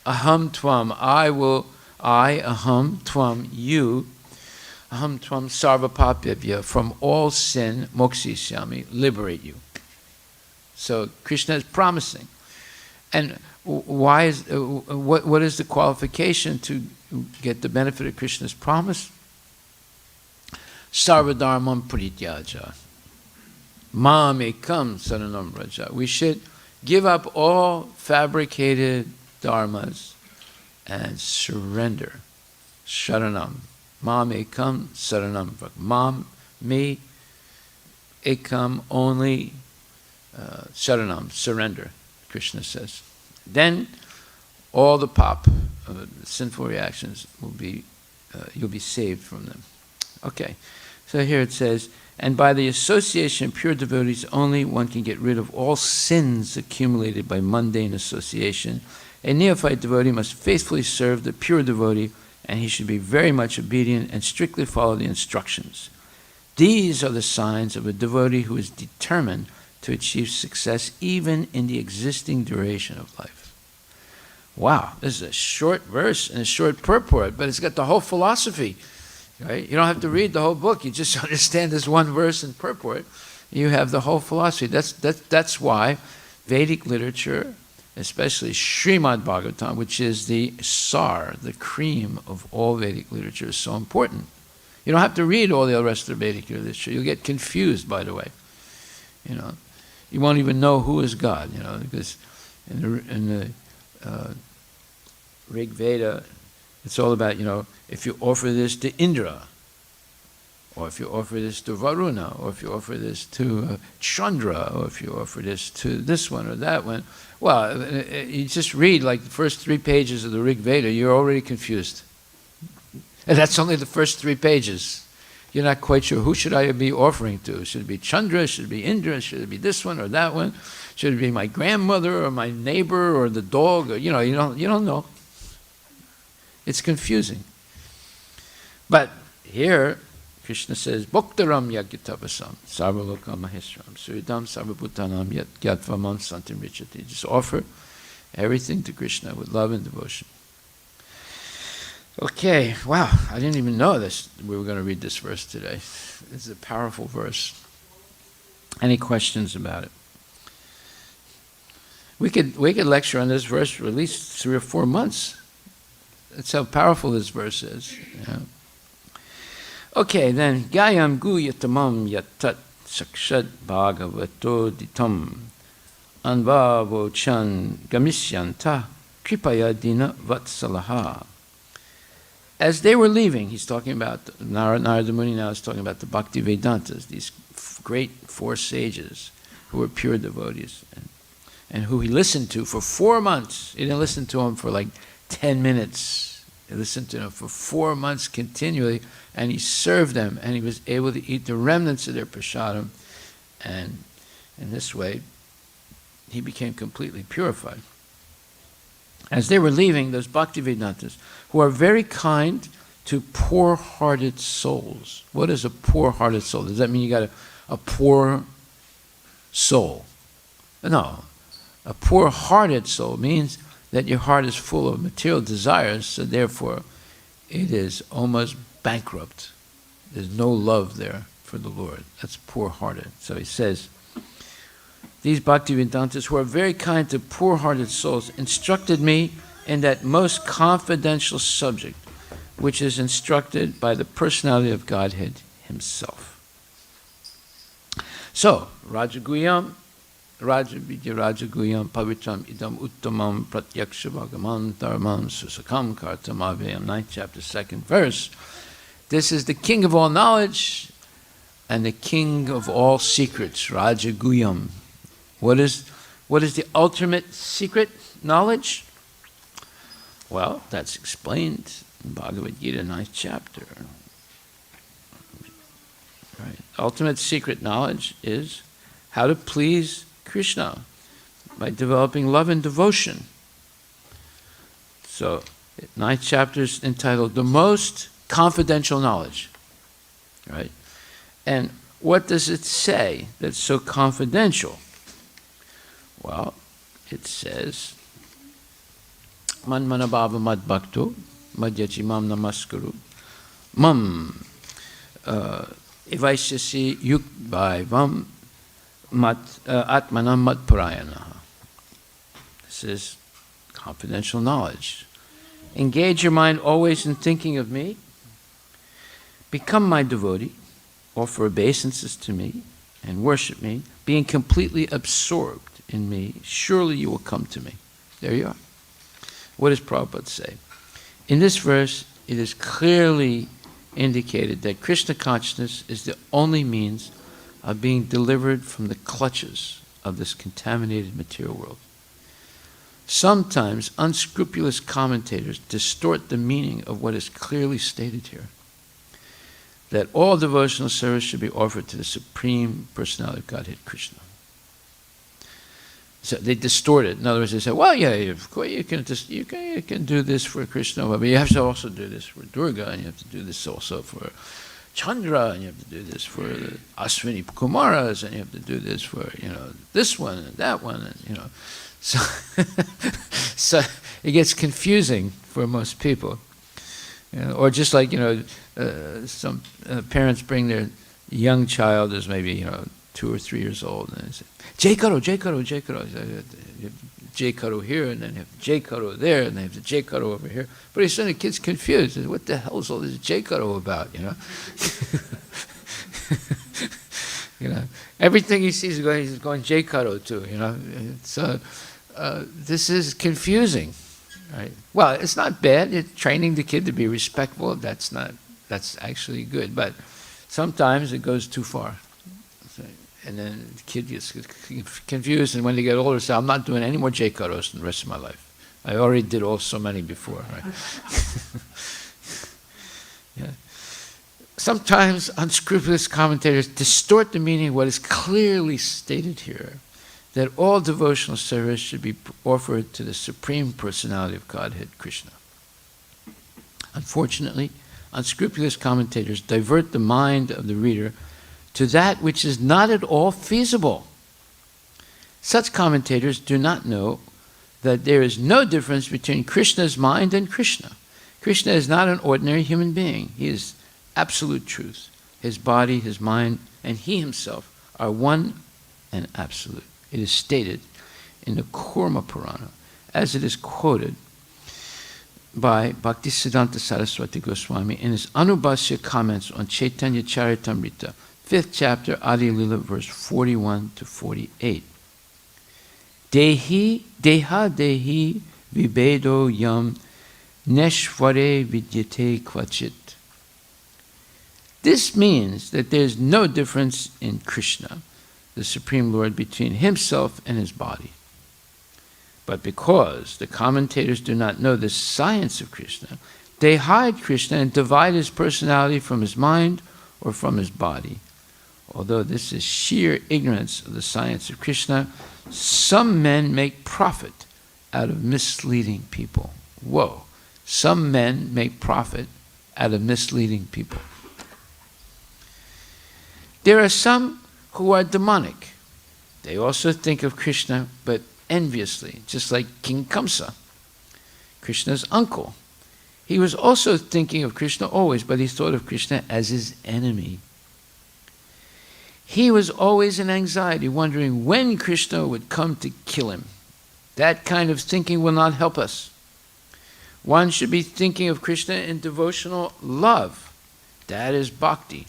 Aham Tvam, Aham Tvam, you, Aham Tvam Sarvapapebhya, from all sin, Mokshisyami, liberate you. So Krishna is promising. And why is what is the qualification to get the benefit of Krishna's promise? Sarvadharmam Parityaja. Mamekam Saranam Vraja. We should give up all fabricated dharmas and surrender. Sharanam. Mam ekam saranam. Mam, me, ekam, only, saranam, surrender, Krishna says. Then all the sinful reactions will be, you'll be saved from them. Okay, so here it says, and by the association of pure devotees only one can get rid of all sins accumulated by mundane association. A neophyte devotee must faithfully serve the pure devotee, and he should be very much obedient and strictly follow the instructions. These are the signs of a devotee who is determined to achieve success even in the existing duration of life. Wow, this is a short verse and a short purport, but it's got the whole philosophy. Right? You don't have to read the whole book. You just understand this one verse and purport. You have the whole philosophy. That's why Vedic literature, especially Srimad Bhagavatam, which is the sar, the cream of all Vedic literature, is so important. You don't have to read all the rest of the Vedic literature. You'll get confused, by the way. You won't even know who is God, because in the Rig Veda, it's all about, if you offer this to Indra, or if you offer this to Varuna, or if you offer this to Chandra, or if you offer this to this one or that one, well, you just read like the first 3 pages of the Rig Veda, you're already confused. And that's only the first 3 pages. You're not quite sure, who should I be offering to? Should it be Chandra? Should it be Indra? Should it be this one or that one? Should it be my grandmother or my neighbor or the dog? Or, you don't know. It's confusing. But here, Krishna says, Bhoktaram yagyatavasam, sarvaloka maheshram, suridam sarvabhutanam yatvamam santim richati. Just offer everything to Krishna with love and devotion. Okay, wow, I didn't even know this. We were going to read this verse today. This is a powerful verse. Any questions about it? We could lecture on this verse for at least 3 or 4 months. That's how powerful this verse is. Okay, then, Gayam gu yatamam yatat sakshad bhagavato ditam anvavo chan gamishyanta kripaya dina vatsalaha. As they were leaving, he's talking about, Narada Muni now is talking about the Bhakti Vedantas, these great 4 sages who were pure devotees, and who he listened to for 4 months. He didn't listen to them for like 10 minutes. He listened to them for 4 months continually, and he served them, and he was able to eat the remnants of their prasadam, and in this way, he became completely purified. As they were leaving, those Bhaktivedantas, who are very kind to poor-hearted souls. What is a poor-hearted soul? Does that mean you got a poor soul? No. A poor-hearted soul means that your heart is full of material desires, so therefore it is almost bankrupt. There's no love there for the Lord. That's poor-hearted. So he says, these Bhaktivedantas, who are very kind to poor-hearted souls, instructed me in that most confidential subject, which is instructed by the personality of Godhead himself. So, Rajaguyam, Rajaguyam Pavitram Idam Uttamam Pratyaksha Bhagaman Dharmam Susakam Kartamavayam, 9th chapter, 2nd verse. This is the king of all knowledge and the king of all secrets, Rajaguyam. What is the ultimate secret knowledge? Well, that's explained in Bhagavad Gita, 9th chapter. Right. Ultimate secret knowledge is how to please Krishna by developing love and devotion. So, 9th chapter is entitled The Most Confidential Knowledge. Right? And what does it say that's so confidential? Well, it says, Man manabhava mad bhakto, madhyachimam namaskaru, mam Ivaishyasi yukbhaivam atmanam mat parayanaha. This is confidential knowledge. Engage your mind always in thinking of me. Become my devotee. Offer obeisances to me and worship me. Being completely absorbed in me, surely you will come to me. There you are. What does Prabhupada say? In this verse, it is clearly indicated that Krishna consciousness is the only means of being delivered from the clutches of this contaminated material world. Sometimes unscrupulous commentators distort the meaning of what is clearly stated here, that all devotional service should be offered to the Supreme Personality of Godhead, Krishna. So they distort it. In other words, they say, well, yeah, of course you can do this for Krishna, but you have to also do this for Durga, and you have to do this also for Chandra, and you have to do this for the Ashwini Kumaras, and you have to do this for, this one and that one, and, So, so it gets confusing for most people. Or just like, some parents bring their young child who's maybe, 2 or 3 years old, and they say, Jai Karo, Jai Karo, Jai Karo. You have Jai Karo here, and then you have Jai Karo there, and they have the Jai Karo over here. But he's suddenly the kid's confused. What the hell is all this Jai Karo about, Everything he sees he's going Jai Karo to, So this is confusing, right? Well, it's not bad. It's training the kid to be respectful. That's actually good. But sometimes it goes too far. And then the kid gets confused, and when they get older, say, I'm not doing any more Jai Karos in the rest of my life. I already did so many before, right? Yeah. Sometimes unscrupulous commentators distort the meaning of what is clearly stated here, that all devotional service should be offered to the Supreme Personality of Godhead, Krishna. Unfortunately, unscrupulous commentators divert the mind of the reader to that which is not at all feasible. Such commentators do not know that there is no difference between Krishna's mind and Krishna. Krishna is not an ordinary human being. He is absolute truth. His body, his mind, and he himself are one and absolute. It is stated in the Kurma Purana, as it is quoted by Bhaktisiddhanta Saraswati Goswami in his Anubhasya comments on Chaitanya Charitamrita, 5th chapter, Adi Lila, verse 41 to 48. Deha dehi vibedo yam neshvare vidyate kvachit. This means that there is no difference in Krishna, the Supreme Lord, between himself and his body. But because the commentators do not know the science of Krishna, they hide Krishna and divide his personality from his mind or from his body. Although this is sheer ignorance of the science of Krishna, some men make profit out of misleading people. Whoa. Some men make profit out of misleading people. There are some who are demonic. They also think of Krishna, but enviously, just like King Kamsa, Krishna's uncle. He was also thinking of Krishna always, but he thought of Krishna as his enemy. He was always in anxiety, wondering when Krishna would come to kill him. That kind of thinking will not help us. One should be thinking of Krishna in devotional love. That is bhakti.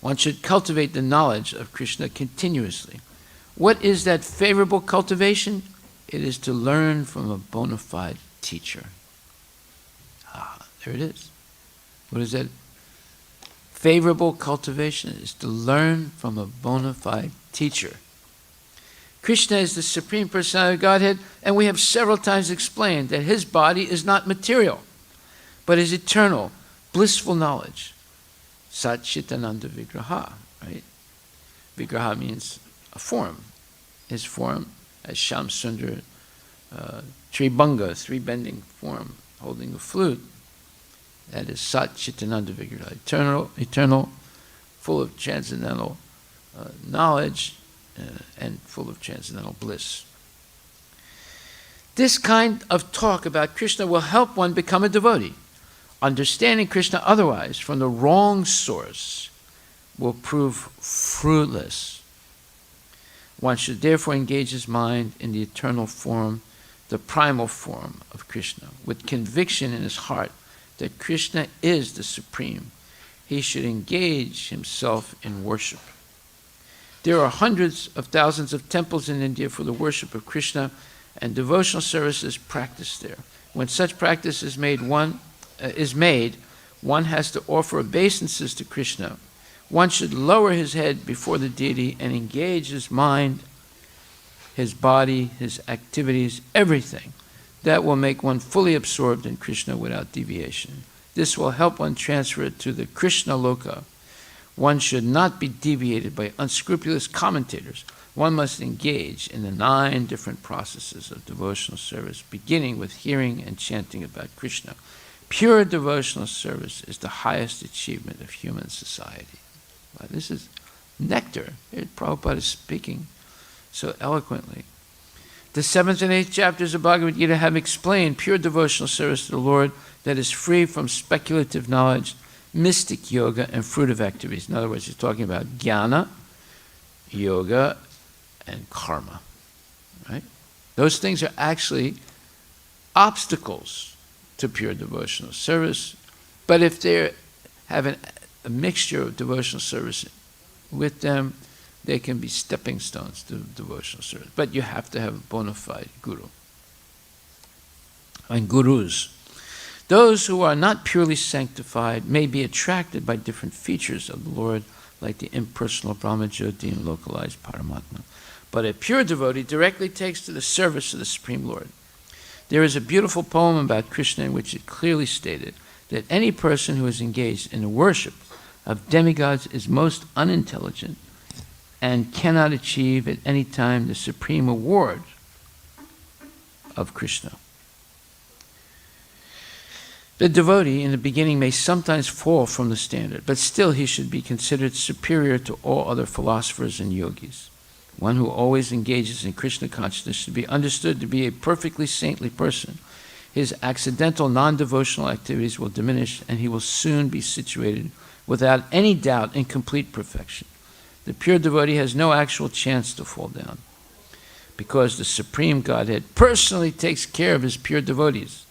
One should cultivate the knowledge of Krishna continuously. What is that favorable cultivation? It is to learn from a bona fide teacher. There it is. What is that? Favorable cultivation is to learn from a bona fide teacher. Krishna is the Supreme Personality of Godhead, and we have several times explained that his body is not material, but is eternal, blissful knowledge. Sat Chitananda Vigraha, right? Vigraha means a form. His form as Shyam Sundar, Tribhanga, three-bending form, holding a flute. That is Sat Chitananda Vigraha, eternal, full of transcendental knowledge, and full of transcendental bliss. This kind of talk about Krishna will help one become a devotee. Understanding Krishna otherwise, from the wrong source, will prove fruitless. One should therefore engage his mind in the eternal form, the primal form of Krishna, with conviction in his heart that Krishna is the Supreme. He should engage himself in worship. There are hundreds of thousands of temples in India for the worship of Krishna, and devotional service is practiced there. When such practice is made, one has to offer obeisances to Krishna. One should lower his head before the deity and engage his mind, his body, his activities, everything that will make one fully absorbed in Krishna without deviation. This will help one transfer it to the Krishna Loka. One should not be deviated by unscrupulous commentators. One must engage in the 9 different processes of devotional service, beginning with hearing and chanting about Krishna. Pure devotional service is the highest achievement of human society. Wow, this is nectar. Here Prabhupada is speaking so eloquently. The 7th and 8th chapters of Bhagavad Gita have explained pure devotional service to the Lord that is free from speculative knowledge, mystic yoga, and fruitive activities. In other words, he's talking about jnana, yoga, and karma. Right? Those things are actually obstacles to pure devotional service, but if they have a mixture of devotional service with them, they can be stepping stones to devotional service. But you have to have a bona fide guru. And gurus. Those who are not purely sanctified may be attracted by different features of the Lord, like the impersonal Brahmajyoti and localized Paramatma. But a pure devotee directly takes to the service of the Supreme Lord. There is a beautiful poem about Krishna in which it clearly stated that any person who is engaged in the worship of demigods is most unintelligent and cannot achieve at any time the supreme award of Krishna. The devotee in the beginning may sometimes fall from the standard, but still he should be considered superior to all other philosophers and yogis. One who always engages in Krishna consciousness should be understood to be a perfectly saintly person. His accidental non-devotional activities will diminish, and he will soon be situated without any doubt in complete perfection. The pure devotee has no actual chance to fall down, because the Supreme Godhead personally takes care of his pure devotees.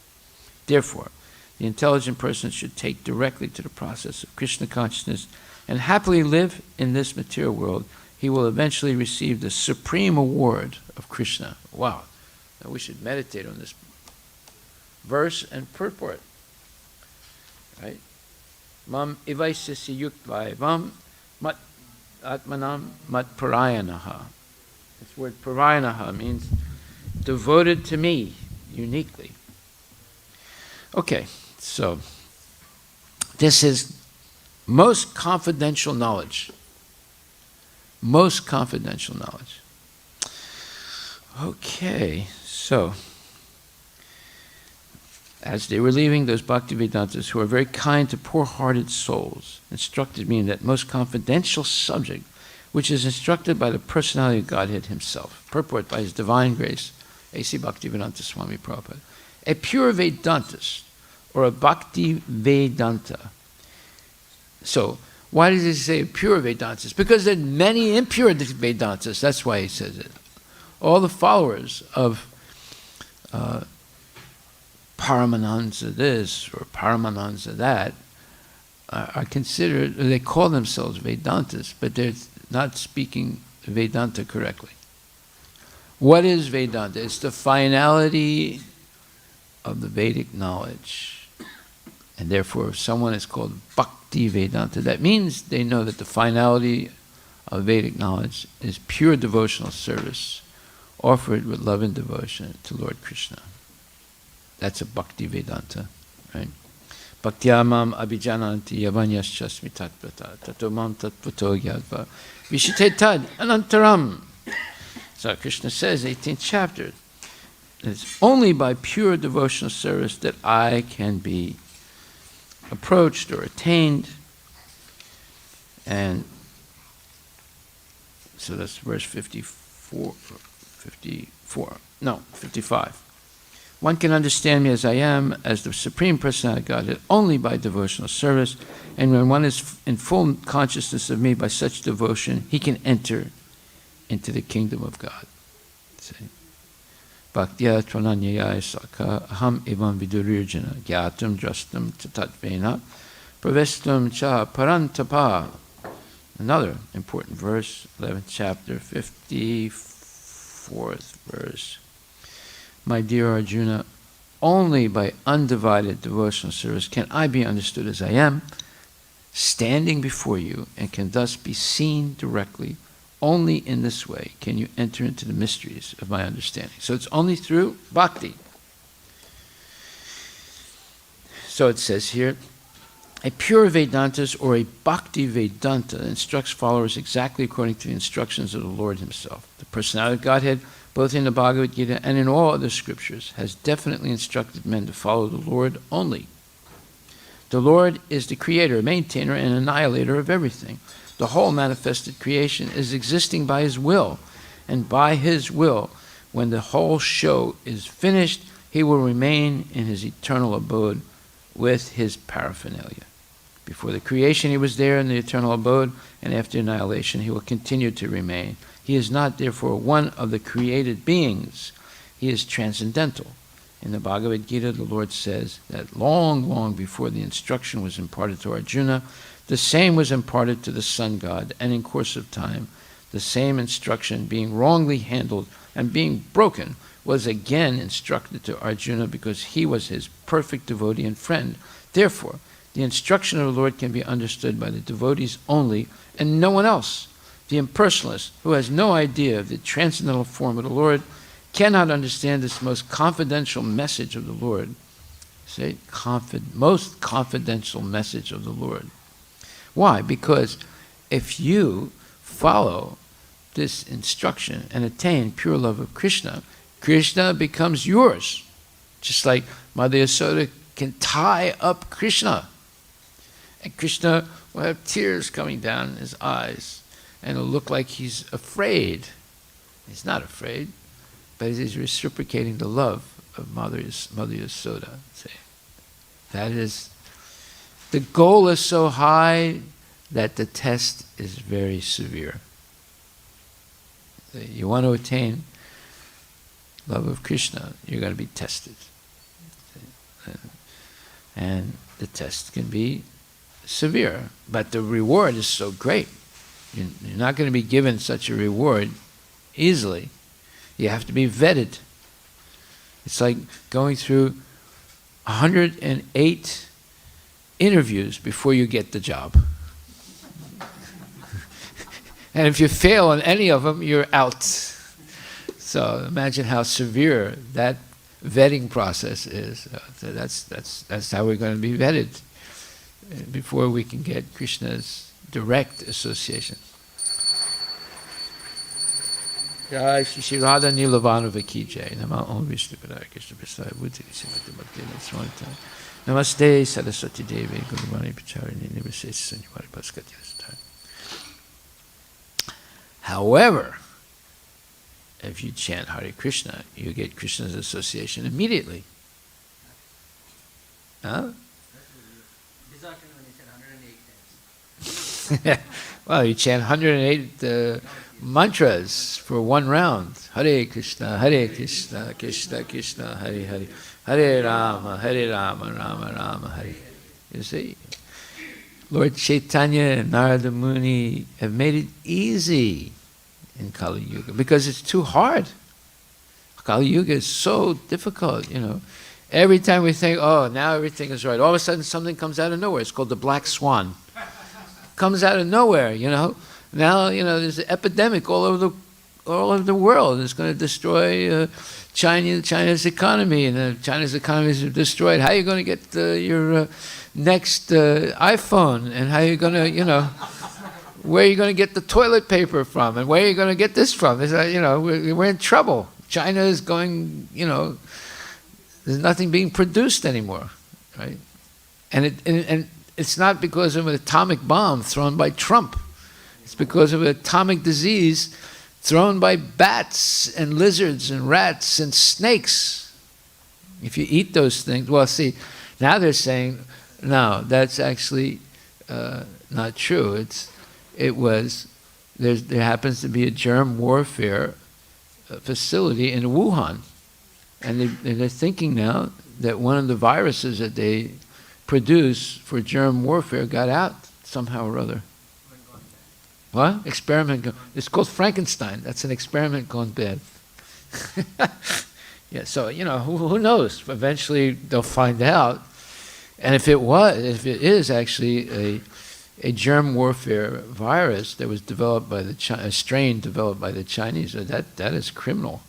Therefore, the intelligent person should take directly to the process of Krishna consciousness and happily live in this material world. He will eventually receive the supreme award of Krishna. Wow. Now we should meditate on this verse and purport. Right? Mam ivaisya yuktva mat atmanam mat parayanaha. This word parayanaha means devoted to me uniquely. Okay, so this is most confidential knowledge. Most confidential knowledge. Okay, so as they were leaving, those Bhaktivedantas who are very kind to poor-hearted souls instructed me in that most confidential subject, which is instructed by the personality of Godhead himself. Purport by His Divine Grace, A.C. Bhaktivedanta Swami Prabhupada. A pure Vedantist, or a Bhakti Vedanta. So, Why does he say pure Vedantas? Because there are many impure Vedantas. That's why he says it. All the followers of Paramanansa this or Paramanansa that are considered, they call themselves Vedantas, but they're not speaking Vedanta correctly. What is Vedanta? It's the finality of the Vedic knowledge. And therefore, if someone is called Bhakti Vedanta, that means they know that the finality of Vedic knowledge is pure devotional service offered with love and devotion to Lord Krishna. That's a Bhakti Vedanta, right? Bhaktyamam abhijananti yavanyaschasmi tatpata tatomam tatpato gyatva vishite tad anantaram. So Krishna says, 18th chapter, it's only by pure devotional service that I can be approached or attained. And so that's verse 55. One can understand me as I am, as the Supreme Personality of Godhead, only by devotional service. And when one is in full consciousness of me by such devotion, he can enter into the kingdom of God. See? Bhaktya tvananyaya saka aham evam vidurirjana gyatam drastam tatvena pravestam cha parantapa. Another important verse, 11th chapter, 54th verse. My dear Arjuna, only by undivided devotional service can I be understood as I am, standing before you, and can thus be seen directly. Only in this way can you enter into the mysteries of my understanding. So it's only through bhakti. So it says here, a pure Vedantas or a Bhakti Vedanta instructs followers exactly according to the instructions of the Lord himself. The personality of Godhead, both in the Bhagavad Gita and in all other scriptures, has definitely instructed men to follow the Lord only. The Lord is the creator, maintainer, and annihilator of everything. The whole manifested creation is existing by his will, and by his will, when the whole show is finished, he will remain in his eternal abode with his paraphernalia. Before the creation he was there in the eternal abode, and after annihilation he will continue to remain. He is not therefore one of the created beings. He is transcendental. In the Bhagavad Gita, the Lord says that long, long before the instruction was imparted to Arjuna, the same was imparted to the sun god, and in course of time, the same instruction, being wrongly handled and being broken, was again instructed to Arjuna because he was his perfect devotee and friend. Therefore, the instruction of the Lord can be understood by the devotees only and no one else. The impersonalist, who has no idea of the transcendental form of the Lord, cannot understand this most confidential message of the Lord. Say, most confidential message of the Lord. Why? Because if you follow this instruction and attain pure love of Krishna, Krishna becomes yours. Just like Mother Yasoda can tie up Krishna. And Krishna will have tears coming down his eyes. And it'll look like he's afraid. He's not afraid, but he's reciprocating the love of Mother Yasoda. See? That is, the goal is so high that the test is very severe. You want to attain love of Krishna, you're going to be tested. And the test can be severe, but the reward is so great. You're not going to be given such a reward easily. You have to be vetted. It's like going through 108 interviews before you get the job. And if you fail on any of them, you're out. So imagine how severe that vetting process is. So that's how we're going to be vetted before we can get Krishna's direct association. Jai Shri Radha Nilavanava Ki Jai. Nama Om Vishnu Padaya Krishna Prasad Bhuti Srimati Bhakti Swanta. Namaste Saraswati Devi Guruvani Pacharini Nivasesa Sanyamari Paskati Asatari. However, if you chant Hare Krishna, you get Krishna's association immediately. Huh? Well, you chant 108 mantras for one round. Hare Krishna, Krishna Krishna, Hare Hare, Hare Rama, Rama Rama, Hare. You see? Lord Chaitanya and Narada Muni have made it easy in Kali Yuga because it's too hard. Kali Yuga is so difficult, you know. Every time we think, oh, now everything is right, all of a sudden something comes out of nowhere. It's called the black swan. Comes out of nowhere, you know. Now, you know, there's an epidemic all over the world. It's going to destroy China's economy, and China's economy is destroyed. How are you going to get your next iPhone? And how are you going to, you know, where are you going to get the toilet paper from? And where are you going to get this from? It's, you know, we're in trouble. China is going, you know, there's nothing being produced anymore, right? And it's not because of an atomic bomb thrown by Trump. It's because of an atomic disease thrown by bats and lizards and rats and snakes. If you eat those things, well, see, now they're saying, no, that's actually not true. There happens to be a germ warfare facility in Wuhan, and they're thinking now that one of the viruses that they produce for germ warfare got out somehow or other. What? Experiment. It's called Frankenstein. That's an experiment gone bad. Yeah, so, you know, who knows? Eventually they'll find out. And if it is actually a germ warfare virus that was developed by a strain developed by the Chinese, that is criminal.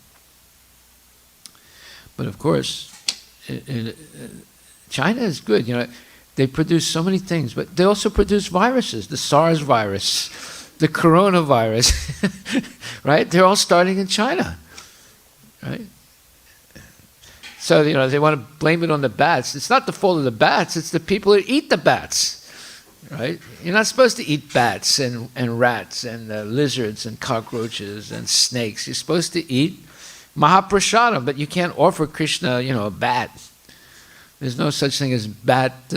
But of course, China is good. You know, they produce so many things, but they also produce viruses. The SARS virus, the coronavirus, right? They're all starting in China, right? So, you know, they want to blame it on the bats. It's not the fault of the bats. It's the people that eat the bats. Right? You're not supposed to eat bats and rats and lizards and cockroaches and snakes. You're supposed to eat Mahaprasadam, but you can't offer Krishna, you know, a bat. There's no such thing as bat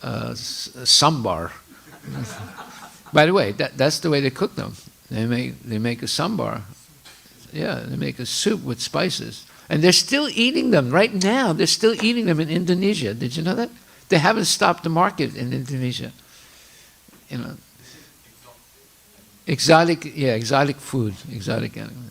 sambar. By the way, that's the way they cook them. They make a sambar. Yeah, they make a soup with spices. And they're still eating them right now. They're still eating them in Indonesia. Did you know that? They haven't stopped the market in Indonesia. You know, exotic food, exotic animal.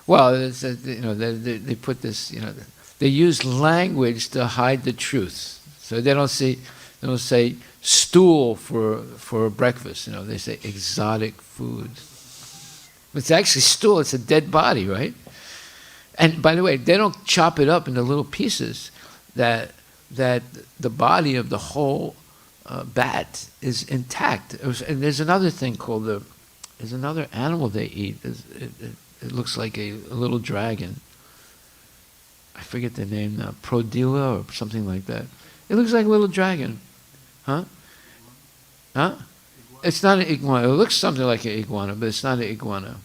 Well, you know, they put this. You know, they use language to hide the truth. So they don't say stool for breakfast. You know, they say exotic food. It's actually stool. It's a dead body, right? And by the way, they don't chop it up into little pieces. That the body of the whole bat is intact. And there's another thing called there's another animal they eat. It looks like a little dragon. I forget the name now. Prodila or something like that. It looks like a little dragon. Huh? It's not an iguana. It looks something like an iguana, but it's not an iguana.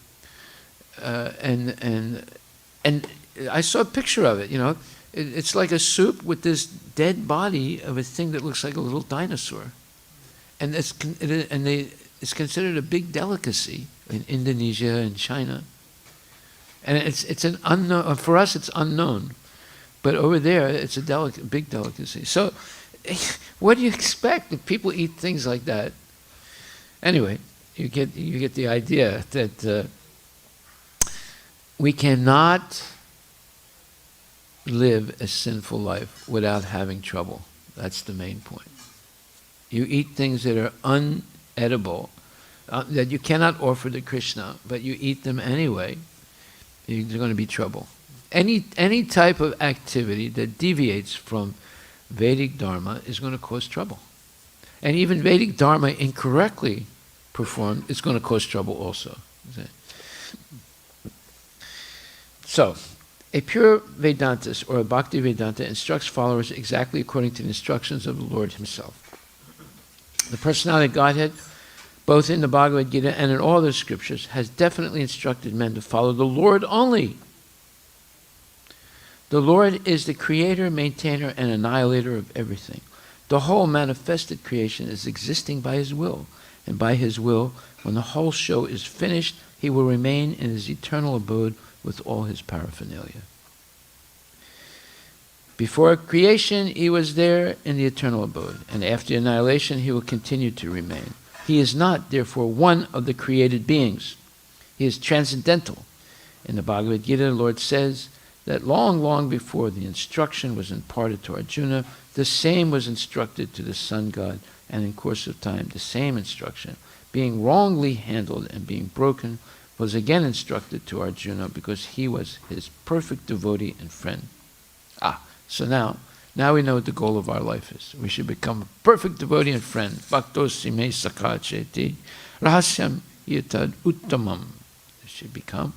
And I saw a picture of it, you know. It's like a soup with this dead body of a thing that looks like a little dinosaur, and it's considered a big delicacy in Indonesia and China. And it's an unknown for us. It's unknown, but over there it's a big delicacy. So, what do you expect if people eat things like that? Anyway, you get the idea that we cannot live a sinful life without having trouble. That's the main point. You eat things that are unedible, that you cannot offer to Krishna, but you eat them anyway, there's going to be trouble. Any type of activity that deviates from Vedic Dharma is going to cause trouble. And even Vedic Dharma incorrectly performed is going to cause trouble also. So, a pure Vedantist or a Bhakti Vedanta instructs followers exactly according to the instructions of the Lord Himself. The personality of Godhead, both in the Bhagavad Gita and in all the scriptures, has definitely instructed men to follow the Lord only. The Lord is the creator, maintainer, and annihilator of everything. The whole manifested creation is existing by His will, And by his will, when the whole show is finished, he will remain in his eternal abode with all his paraphernalia. Before creation, he was there in the eternal abode, and after annihilation, he will continue to remain. He is not, therefore, one of the created beings. He is transcendental. In the Bhagavad Gita, the Lord says that long, long before the instruction was imparted to Arjuna, the same was instructed to the sun god, and in course of time, the same instruction, being wrongly handled and being broken, was again instructed to Arjuna because he was his perfect devotee and friend. So now we know what the goal of our life is. We should become a perfect devotee and friend. Bhaktosi me sakha cheti rahasyam yatad uttamam. We should become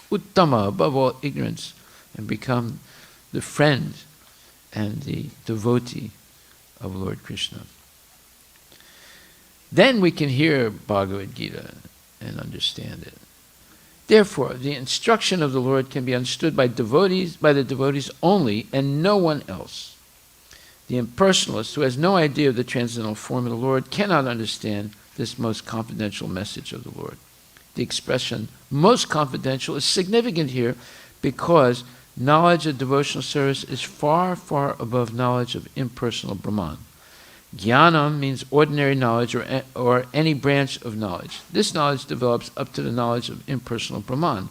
uttama, above all ignorance, and become the friend and the devotee of Lord Krishna. Then we can hear Bhagavad Gita and understand it. Therefore, the instruction of the Lord can be understood by the devotees only, and no one else. The impersonalist, who has no idea of the transcendental form of the Lord, cannot understand this most confidential message of the Lord. The expression most confidential is significant here because knowledge of devotional service is far, far above knowledge of impersonal Brahman. Jnanam means ordinary knowledge or any branch of knowledge. This knowledge develops up to the knowledge of impersonal Brahman.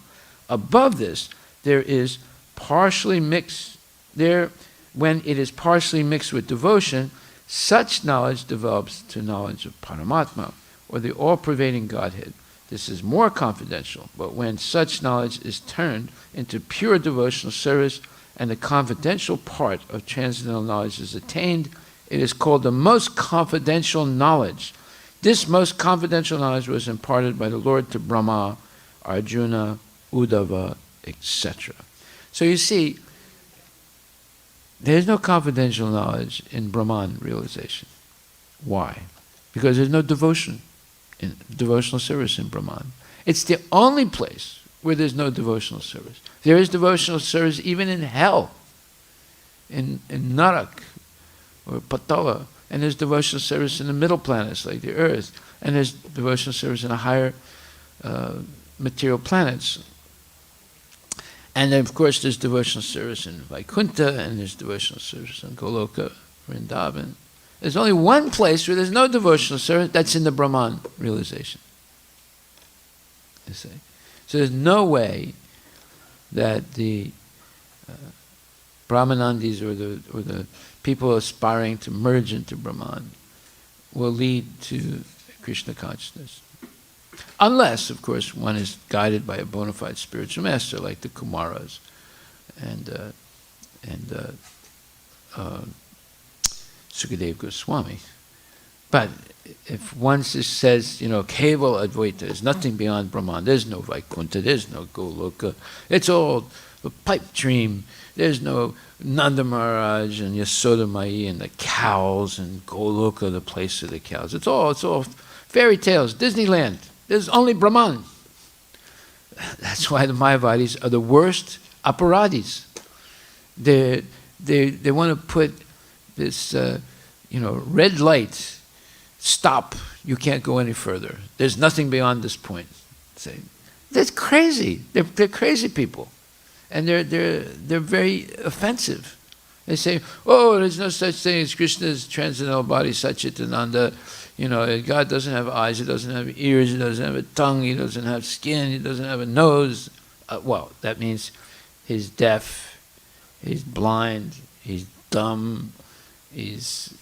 Above this, when it is partially mixed with devotion, such knowledge develops to knowledge of Paramatma, or the all-pervading Godhead. This is more confidential, but when such knowledge is turned into pure devotional service and the confidential part of transcendental knowledge is attained, it is called the most confidential knowledge. This most confidential knowledge was imparted by the Lord to Brahma, Arjuna, Uddhava, etc. So you see, there's no confidential knowledge in Brahman realization. Why? Because there's no devotional service in Brahman. It's the only place where there's no devotional service. There is devotional service even in hell, in Narak, or Patala, and there's devotional service in the middle planets like the Earth, and there's devotional service in the higher material planets. And then, of course, there's devotional service in Vaikuntha, and there's devotional service in Goloka, Vrindavan. There's only one place where there's no devotional service, that's in the Brahman realization. You see? So there's no way that the Brahmanandis or the people aspiring to merge into Brahman will lead to Krishna consciousness. Unless, of course, one is guided by a bona fide spiritual master like the Kumaras and Sukadeva Goswami. But if one just says, Keval Advaita, there's nothing beyond Brahman, there's no Vaikuntha, there's no Goloka, it's all a pipe dream, there's no Nanda Maharaj and Yasoda Mai and the cows and Goloka, the place of the cows. It's all fairy tales, Disneyland. There's only Brahman. That's why the Mayavadis are the worst aparadis. They want to put this red light, stop, you can't go any further. There's nothing beyond this point. Say, that's crazy. They're crazy people. And they're very offensive. They say, there's no such thing as Krishna's transcendental body, Satchitananda. God doesn't have eyes, He doesn't have ears, He doesn't have a tongue, He doesn't have skin, He doesn't have a nose. That means He's deaf, He's blind, He's dumb, He's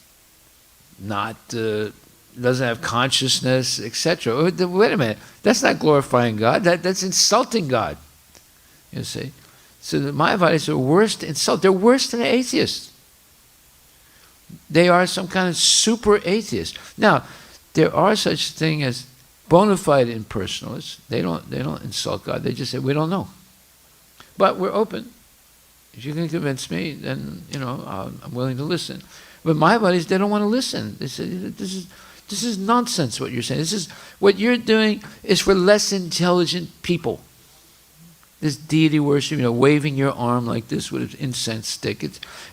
not, doesn't have consciousness, etc. Wait a minute, that's not glorifying God, that's insulting God. You see? So the Mayavadis are worst insult. They're worse than atheists. They are some kind of super atheist. Now, there are such thing as bona fide impersonalists. They don't insult God. They just say, we don't know. But we're open. If you can convince me, then I'm willing to listen. But Mayavadis, they don't want to listen. They say, this is nonsense what you're saying. This is what you're doing is for less intelligent people. This deity worship, waving your arm like this with an incense stick.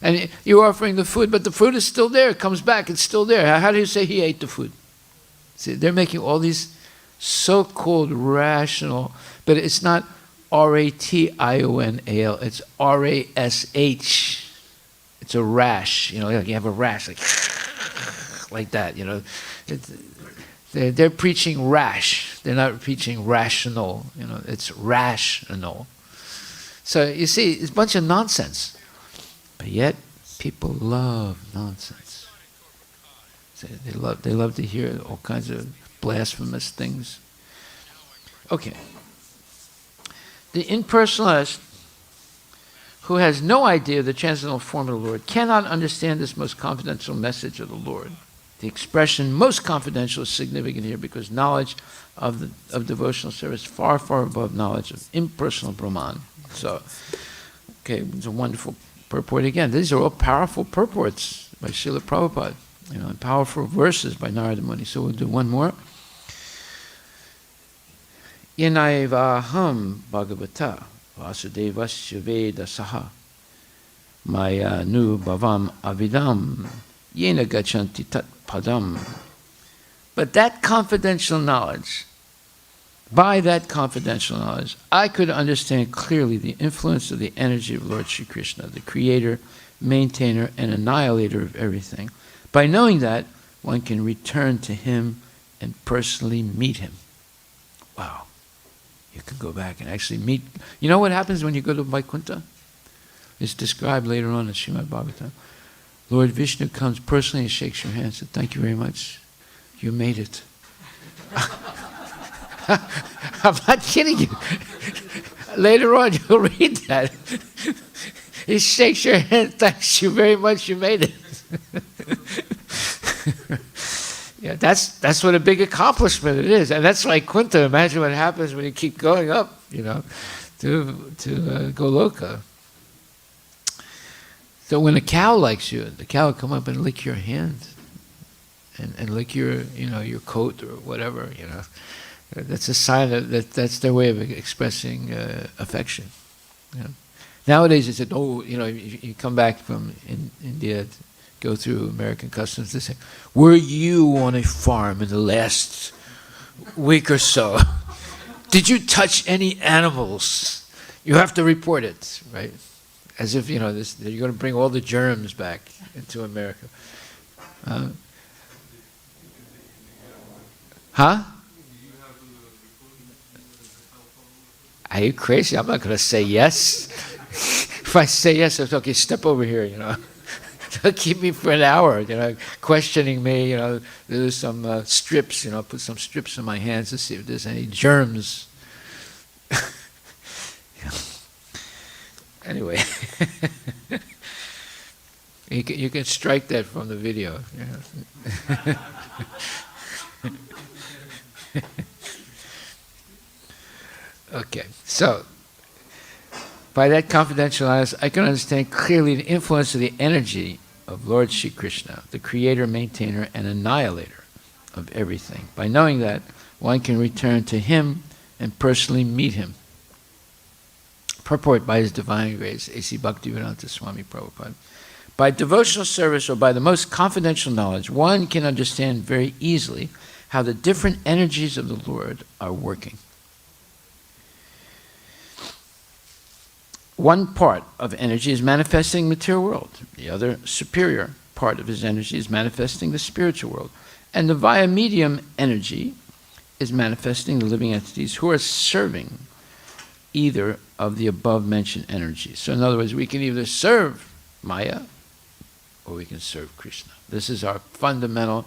And you're offering the food, but the food is still there. It comes back, it's still there. How do you say he ate the food? See, they're making all these so-called rational, but it's not R-A-T-I-O-N-A-L, it's R-A-S-H. It's a rash, like you have a rash, like that, They're preaching rash. They're not preaching rational, it's rational. So you see, it's a bunch of nonsense. But yet, people love nonsense. So they love to hear all kinds of blasphemous things. Okay. The impersonalist who has no idea of the transcendental form of the Lord cannot understand this most confidential message of the Lord. The expression most confidential is significant here because knowledge of devotional service is far, far above knowledge of impersonal Brahman. So, okay, it's a wonderful purport again. These are all powerful purports by Srila Prabhupada, and powerful verses by Narada Muni. So we'll do one more. Yanaivaham Bhagavata Vasudevasya Veda Saha Maya Nu Bhavam Avidam Yena Gachanti Tat Padam. But that confidential knowledge, by that confidential knowledge, I could understand clearly the influence of the energy of Lord Shri Krishna, the creator, maintainer, and annihilator of everything. By knowing that, one can return to him and personally meet him. Wow. You can go back and actually meet. You know what happens when you go to Vaikuntha? It's described later on in Srimad Bhagavatam. Lord Vishnu comes personally and shakes your hand and says, "Thank you very much. You made it." I'm not kidding you. Later on, you'll read that. He shakes your hand, "Thanks you very much, you made it." Yeah, that's what a big accomplishment it is, and that's like Vaikuntha. Imagine what happens when you keep going up, to Goloka. So when a cow likes you, the cow will come up and lick your hand, and lick your your coat or whatever. That's a sign that's their way of expressing affection. Nowadays, it's you come back from India. Go through American customs, they say, "Were you on a farm in the last week or so? Did you touch any animals? You have to report it," right? As if, you're going to bring all the germs back into America. Huh? Are you crazy? I'm not going to say yes. If I say yes, it's okay, step over here, They'll keep me for an hour, questioning me, do some strips, put some strips in my hands to see if there's any germs. Anyway, you can strike that from the video. Okay, so by that confidential knowledge, I can understand clearly the influence of the energy of Lord Shri Krishna, the creator, maintainer, and annihilator of everything. By knowing that, one can return to him and personally meet him. Purport by His Divine Grace, A.C. Bhaktivedanta Swami Prabhupada. By devotional service or by the most confidential knowledge, one can understand very easily how the different energies of the Lord are working. One part of energy is manifesting the material world. The other superior part of his energy is manifesting the spiritual world. And the via medium energy is manifesting the living entities who are serving either of the above-mentioned energies. So in other words, we can either serve Maya or we can serve Krishna. This is our fundamental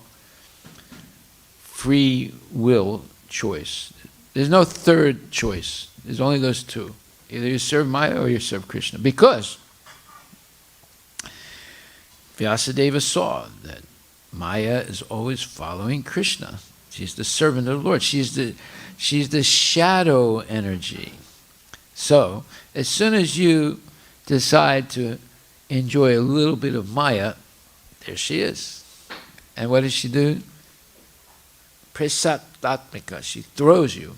free will choice. There's no third choice. There's only those two. Either you serve Maya or you serve Krishna. Because Vyasadeva saw that Maya is always following Krishna. She's the servant of the Lord. She's the shadow energy. So, as soon as you decide to enjoy a little bit of Maya, there she is. And what does she do? Prasadatmika, she throws you.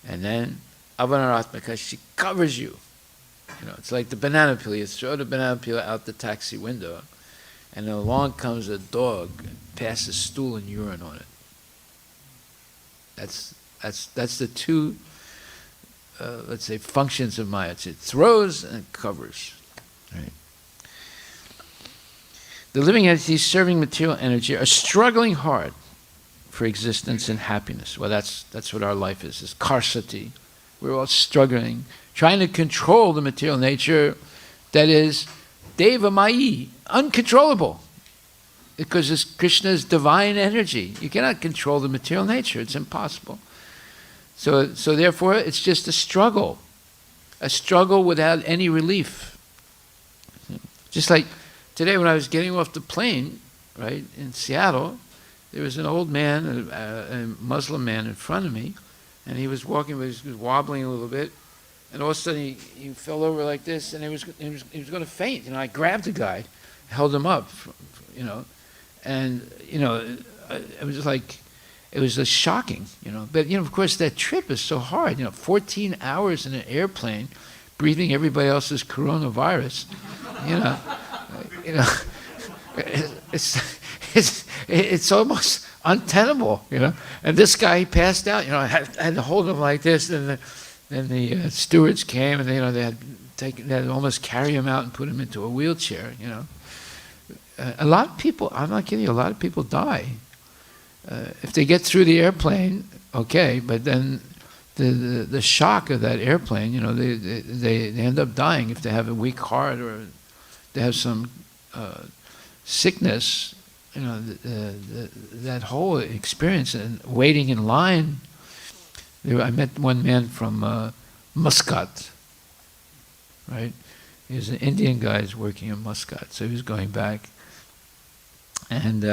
And then Avanaratmika, she covers you. It's like the banana peel. You throw the banana peel out the taxi window, and then along comes a dog, passes stool and urine on it. That's the two, let's say, functions of Maya. It throws and it covers. Right? The living entities serving material energy are struggling hard for existence and happiness. Well, that's what our life is karsati. We're all struggling, trying to control the material nature that is Deva Mayi, uncontrollable. Because it's Krishna's divine energy. You cannot control the material nature. It's impossible. So therefore, it's just a struggle without any relief. Just like today when I was getting off the plane, right, in Seattle, there was an old man, a Muslim man in front of me, and he was walking, he was wobbling a little bit, and all of a sudden he fell over like this, and he was going to faint. You know, I grabbed the guy, held him up, you know, and you know, it was like, it was just shocking, you know. But you know, of course, that trip is so hard. You know, 14 hours in an airplane, breathing everybody else's coronavirus. You know, it's almost untenable, you know. And this guy, he passed out. You know, I had to hold him like this, and then the stewards came, and you know, they had to almost carry him out and put him into a wheelchair. You know, a lot of people. I'm not kidding you. A lot of people die. If they get through the airplane, okay, but then the shock of that airplane, you know, they end up dying if they have a weak heart or they have some sickness. You know, that whole experience and waiting in line. I met one man from Muscat, right? He was an Indian guy who's working in Muscat, so he was going back, and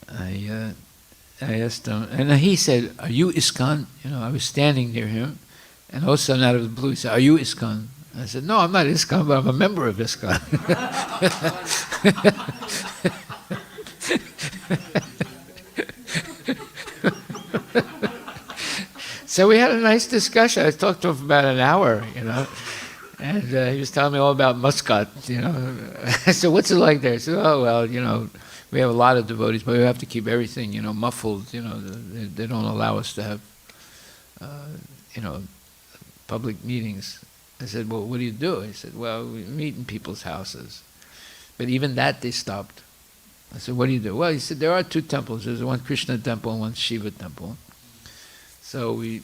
I asked him, and he said, "Are you ISKCON?" You know, I was standing near him, and all of a sudden, out of the blue, he said, "Are you ISKCON?" I said, "No, I'm not ISKCON, but I'm a member of ISKCON." So we had a nice discussion. I talked to him for about an hour, you know, and he was telling me all about Muscat, you know. I said, "What's it like there?" He said, "Oh, well, you know, we have a lot of devotees, but we have to keep everything, you know, muffled. You know, they don't allow us to have, you know, public meetings." I said, "Well, what do you do?" He said, "Well, we meet in people's houses." But even that they stopped. I said, "What do you do?" Well, he said, "There are two temples. There's one Krishna temple and one Shiva temple. So we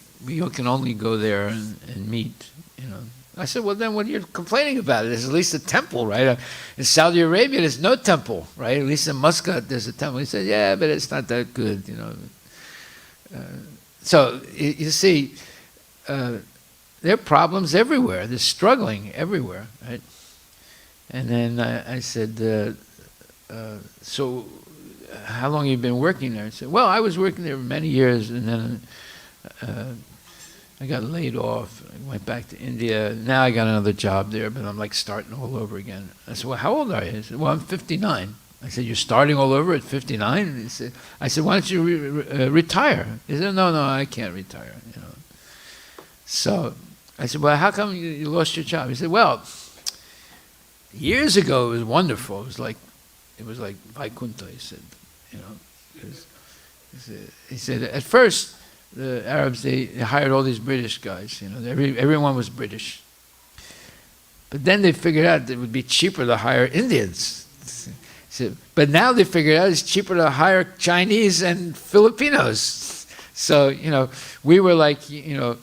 can only go there and meet, you know." I said, "Well, then what are you complaining about? There's at least a temple, right? In Saudi Arabia, there's no temple, right? At least in Muscat, there's a temple." He said, "Yeah, but it's not that good, you know." So you see, there are problems everywhere. They're struggling everywhere, right? And then I said, "So how long have you been working there?" He said, "Well, I was working there many years, and then I got laid off. I went back to India. Now I got another job there, but I'm like starting all over again." I said, "Well, how old are you?" He said, "Well, I'm 59. I said, "You're starting all over at 59?" I said, "Why don't you retire?" He said, No, I can't retire, you know. So I said, "Well, how come you lost your job?" He said, "Well, years ago it was wonderful. It was like Vaikuntha," he said, you know. He said, "At first, the Arabs, they hired all these British guys, you know, everyone was British. But then they figured out that it would be cheaper to hire Indians. He said, but now they figured out it's cheaper to hire Chinese and Filipinos. So, you know, we were like, you know,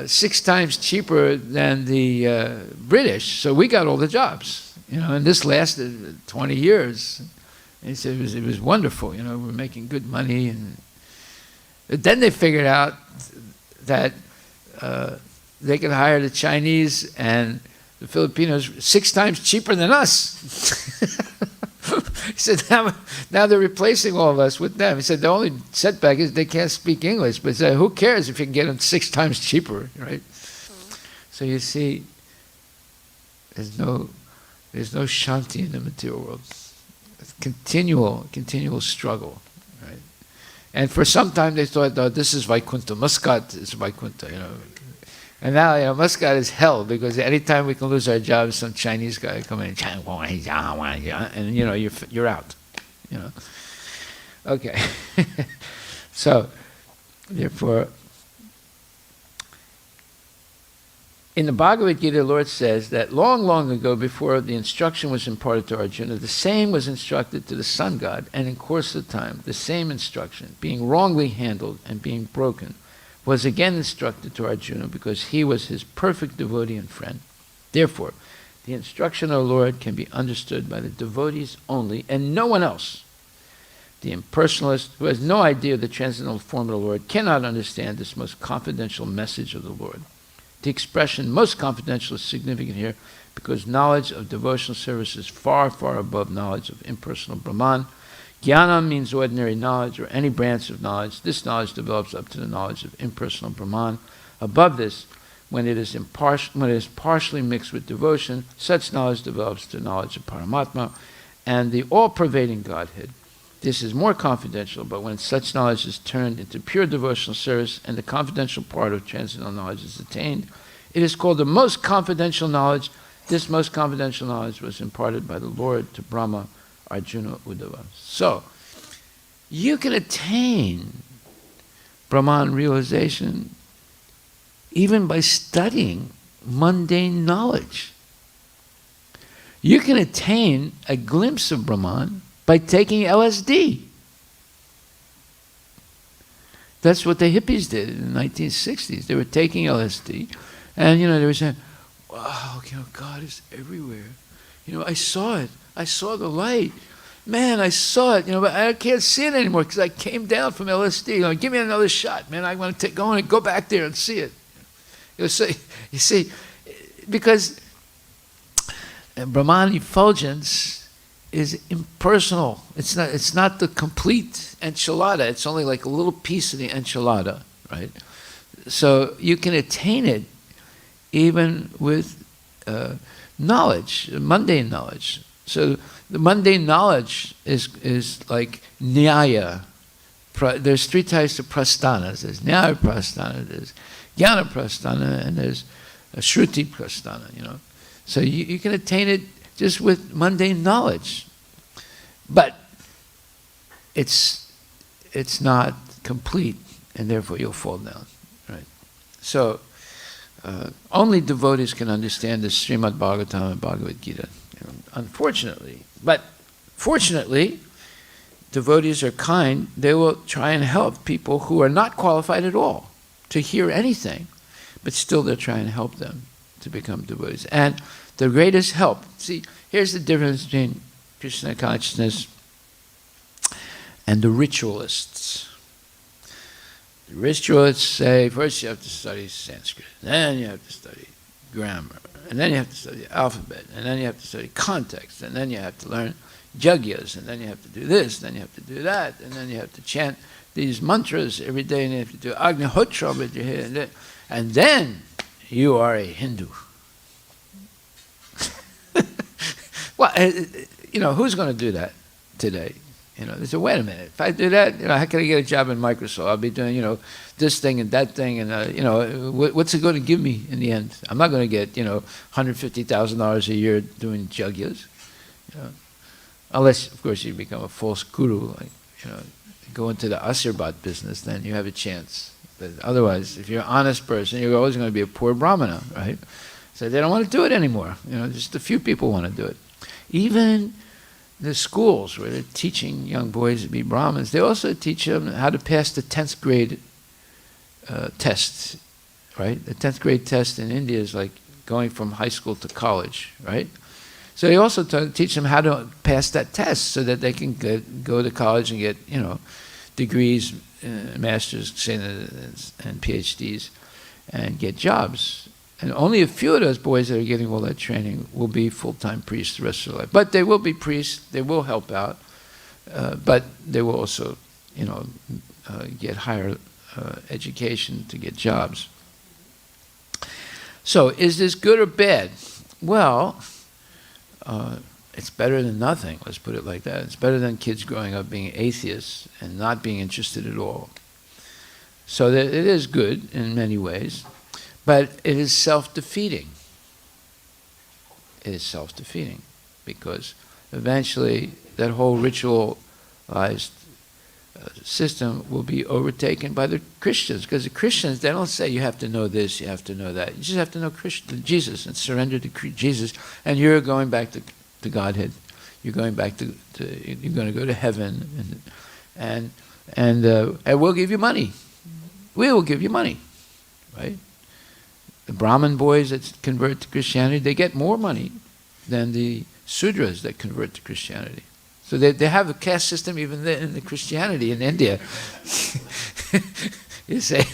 6 times cheaper than the British, so we got all the jobs, you know, and this lasted 20 years. And he said it was wonderful, you know, we're making good money. And then they figured out that they could hire the Chinese and the Filipinos 6 times cheaper than us." He said, now they're replacing all of us with them. He said, the only setback is they can't speak English. But he said, who cares if you can get them 6 times cheaper, right? So you see, there's no shanti in the material world. It's continual struggle, right? And for some time they thought, "Oh, this is Vaikuntha. Muscat is Vaikuntha," you know. And now, you know, Muscat is hell, because anytime we can lose our jobs, some Chinese guy will come in and you know, you're out, you know. Okay. So Therefore, in the Bhagavad Gita, the Lord says that long, long ago, before the instruction was imparted to Arjuna, the same was instructed to the sun god, and in course of time, the same instruction, being wrongly handled and being broken, was again instructed to Arjuna because he was his perfect devotee and friend. Therefore, the instruction of the Lord can be understood by the devotees only and no one else. The impersonalist, who has no idea of the transcendental form of the Lord, cannot understand this most confidential message of the Lord. The expression most confidential is significant here because knowledge of devotional service is far, far above knowledge of impersonal Brahman. Jnana means ordinary knowledge or any branch of knowledge. This knowledge develops up to the knowledge of impersonal Brahman. Above this, when it is partially mixed with devotion, such knowledge develops to knowledge of Paramatma and the all-pervading Godhead. This is more confidential, but when such knowledge is turned into pure devotional service and the confidential part of transcendental knowledge is attained, it is called the most confidential knowledge. This most confidential knowledge was imparted by the Lord to Brahma, Arjuna, Uddhava. So, you can attain Brahman realization even by studying mundane knowledge. You can attain a glimpse of Brahman by taking LSD. That's what the hippies did in the 1960s. They were taking LSD, and they were saying, "Wow, God is everywhere. I saw it. I saw the light. Man, I saw it. But I can't see it anymore because I came down from LSD. Give me another shot, man. I want to go back there and see it." So, you see, because Brahman effulgence is impersonal. It's not the complete enchilada. It's only like a little piece of the enchilada, right? So you can attain it even with knowledge, mundane knowledge. So the mundane knowledge is like nyaya. There's three types of prasthanas. There's nyaya prasthana, there's jnana prasthana, and there's shruti prasthana. So you can attain it just with mundane knowledge, but it's not complete, and therefore you'll fall down, right? So only devotees can understand the Srimad Bhagavatam and Bhagavad Gita, unfortunately. But fortunately, devotees are kind. They will try and help people who are not qualified at all to hear anything, but still they're trying to help them to become devotees. And the greatest help, see, here's the difference between Krishna consciousness and the ritualists. The ritualists say, first you have to study Sanskrit, then you have to study grammar, and then you have to study the alphabet, and then you have to study context, and then you have to learn jagyas, and then you have to do this, then you have to do that, and then you have to chant these mantras every day, and you have to do Agnihotra with your head, and then you are a Hindu. Well, who's going to do that today? They say, wait a minute, if I do that, how can I get a job in Microsoft? I'll be doing, this thing and that thing, and, what's it going to give me in the end? I'm not going to get, $150,000 a year doing jagyas, unless, of course, you become a false guru, go into the Asirbat business, then you have a chance. But otherwise, if you're an honest person, you're always going to be a poor brahmana, right? So they don't want to do it anymore. Just a few people want to do it. Even the schools where they're teaching young boys to be Brahmins, they also teach them how to pass the 10th grade tests, right? The 10th grade test in India is like going from high school to college, right? So they also teach them how to pass that test so that they can go to college and get, degrees, masters, and PhDs, and get jobs. And only a few of those boys that are getting all that training will be full-time priests the rest of their life. But they will be priests, they will help out, but they will also, get higher education to get jobs. So is this good or bad? Well, it's better than nothing, let's put it like that. It's better than kids growing up being atheists and not being interested at all. So that it is good in many ways. But it is self-defeating. It is self-defeating because eventually that whole ritualized system will be overtaken by the Christians, because the Christians, they don't say you have to know this, you have to know that. You just have to know Jesus and surrender to Jesus, and you're going back to Godhead. You're going back to you're going to go to heaven, and we'll give you money. We will give you money, right? The Brahmin boys that convert to Christianity, they get more money than the Sudras that convert to Christianity. So they have a caste system even in the Christianity in India. You say,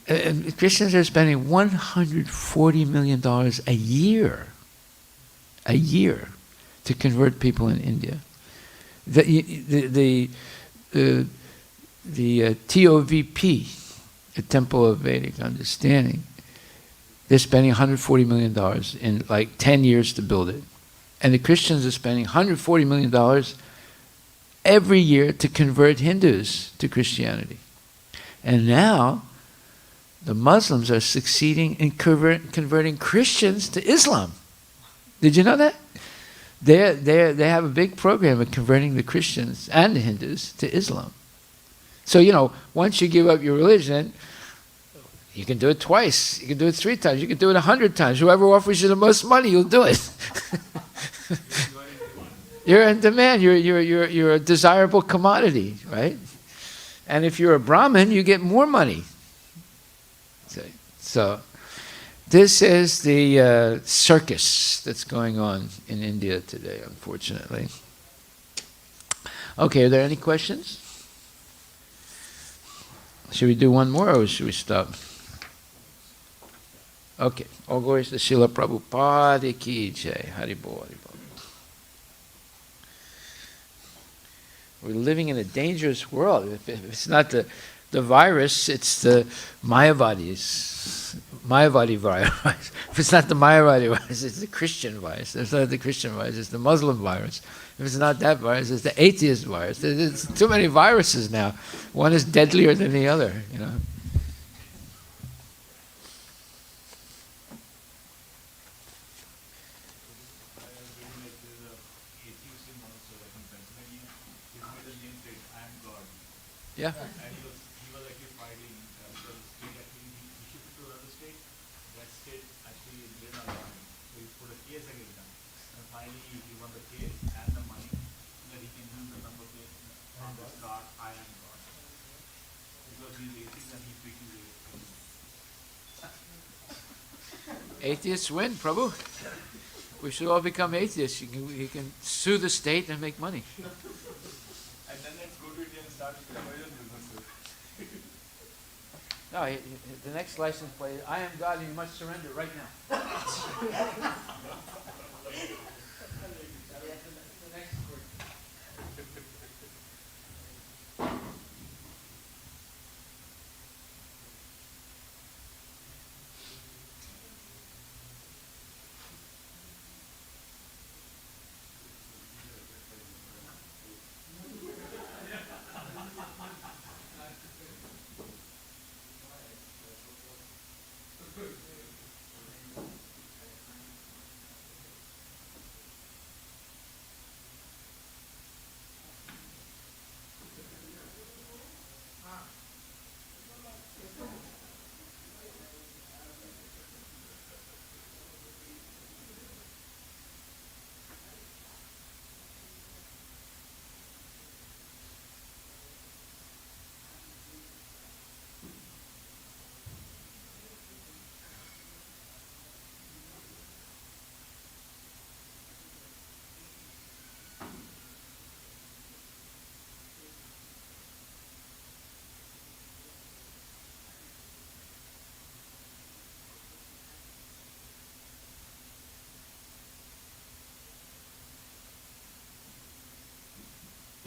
and Christians are spending $140 million a year to convert people in India. The TOVP, the Temple of Vedic Understanding, they're spending $140 million in like 10 years to build it. And the Christians are spending $140 million every year to convert Hindus to Christianity. And now, the Muslims are succeeding in converting Christians to Islam. Did you know that? They have a big program of converting the Christians and the Hindus to Islam. So, once you give up your religion, you can do it twice, you can do it 3 times, you can do it 100 times. Whoever offers you the most money, you'll do it. You're in demand. You're a desirable commodity, right? And if you're a Brahmin, you get more money. So this is the circus that's going on in India today, unfortunately. Okay, are there any questions? Should we do one more, or should we stop? Okay. All glories to Srila Prabhupada ki jai. Haribol, Haribol. We're living in a dangerous world. If it's not the virus, it's the Mayavadi virus. If it's not the Mayavadi virus, it's the Christian virus. If it's not the Christian virus, it's the Muslim virus. If it's not that virus, it's the atheist virus. There's too many viruses now. One is deadlier than the other, Yeah. And he was actually fighting because the state actually he shifted to another state. That state actually didn't allow him. So he put a case against them. And finally he won the case and the money so that he can use the number plate on this car, I am God. Because he's atheist and he preaches atheism. Atheists win, Prabhu. We should all become atheists. You can sue the state and make money. And then let's go to India and start conversion businesses. No, the next license plate, I am God and you must surrender right now.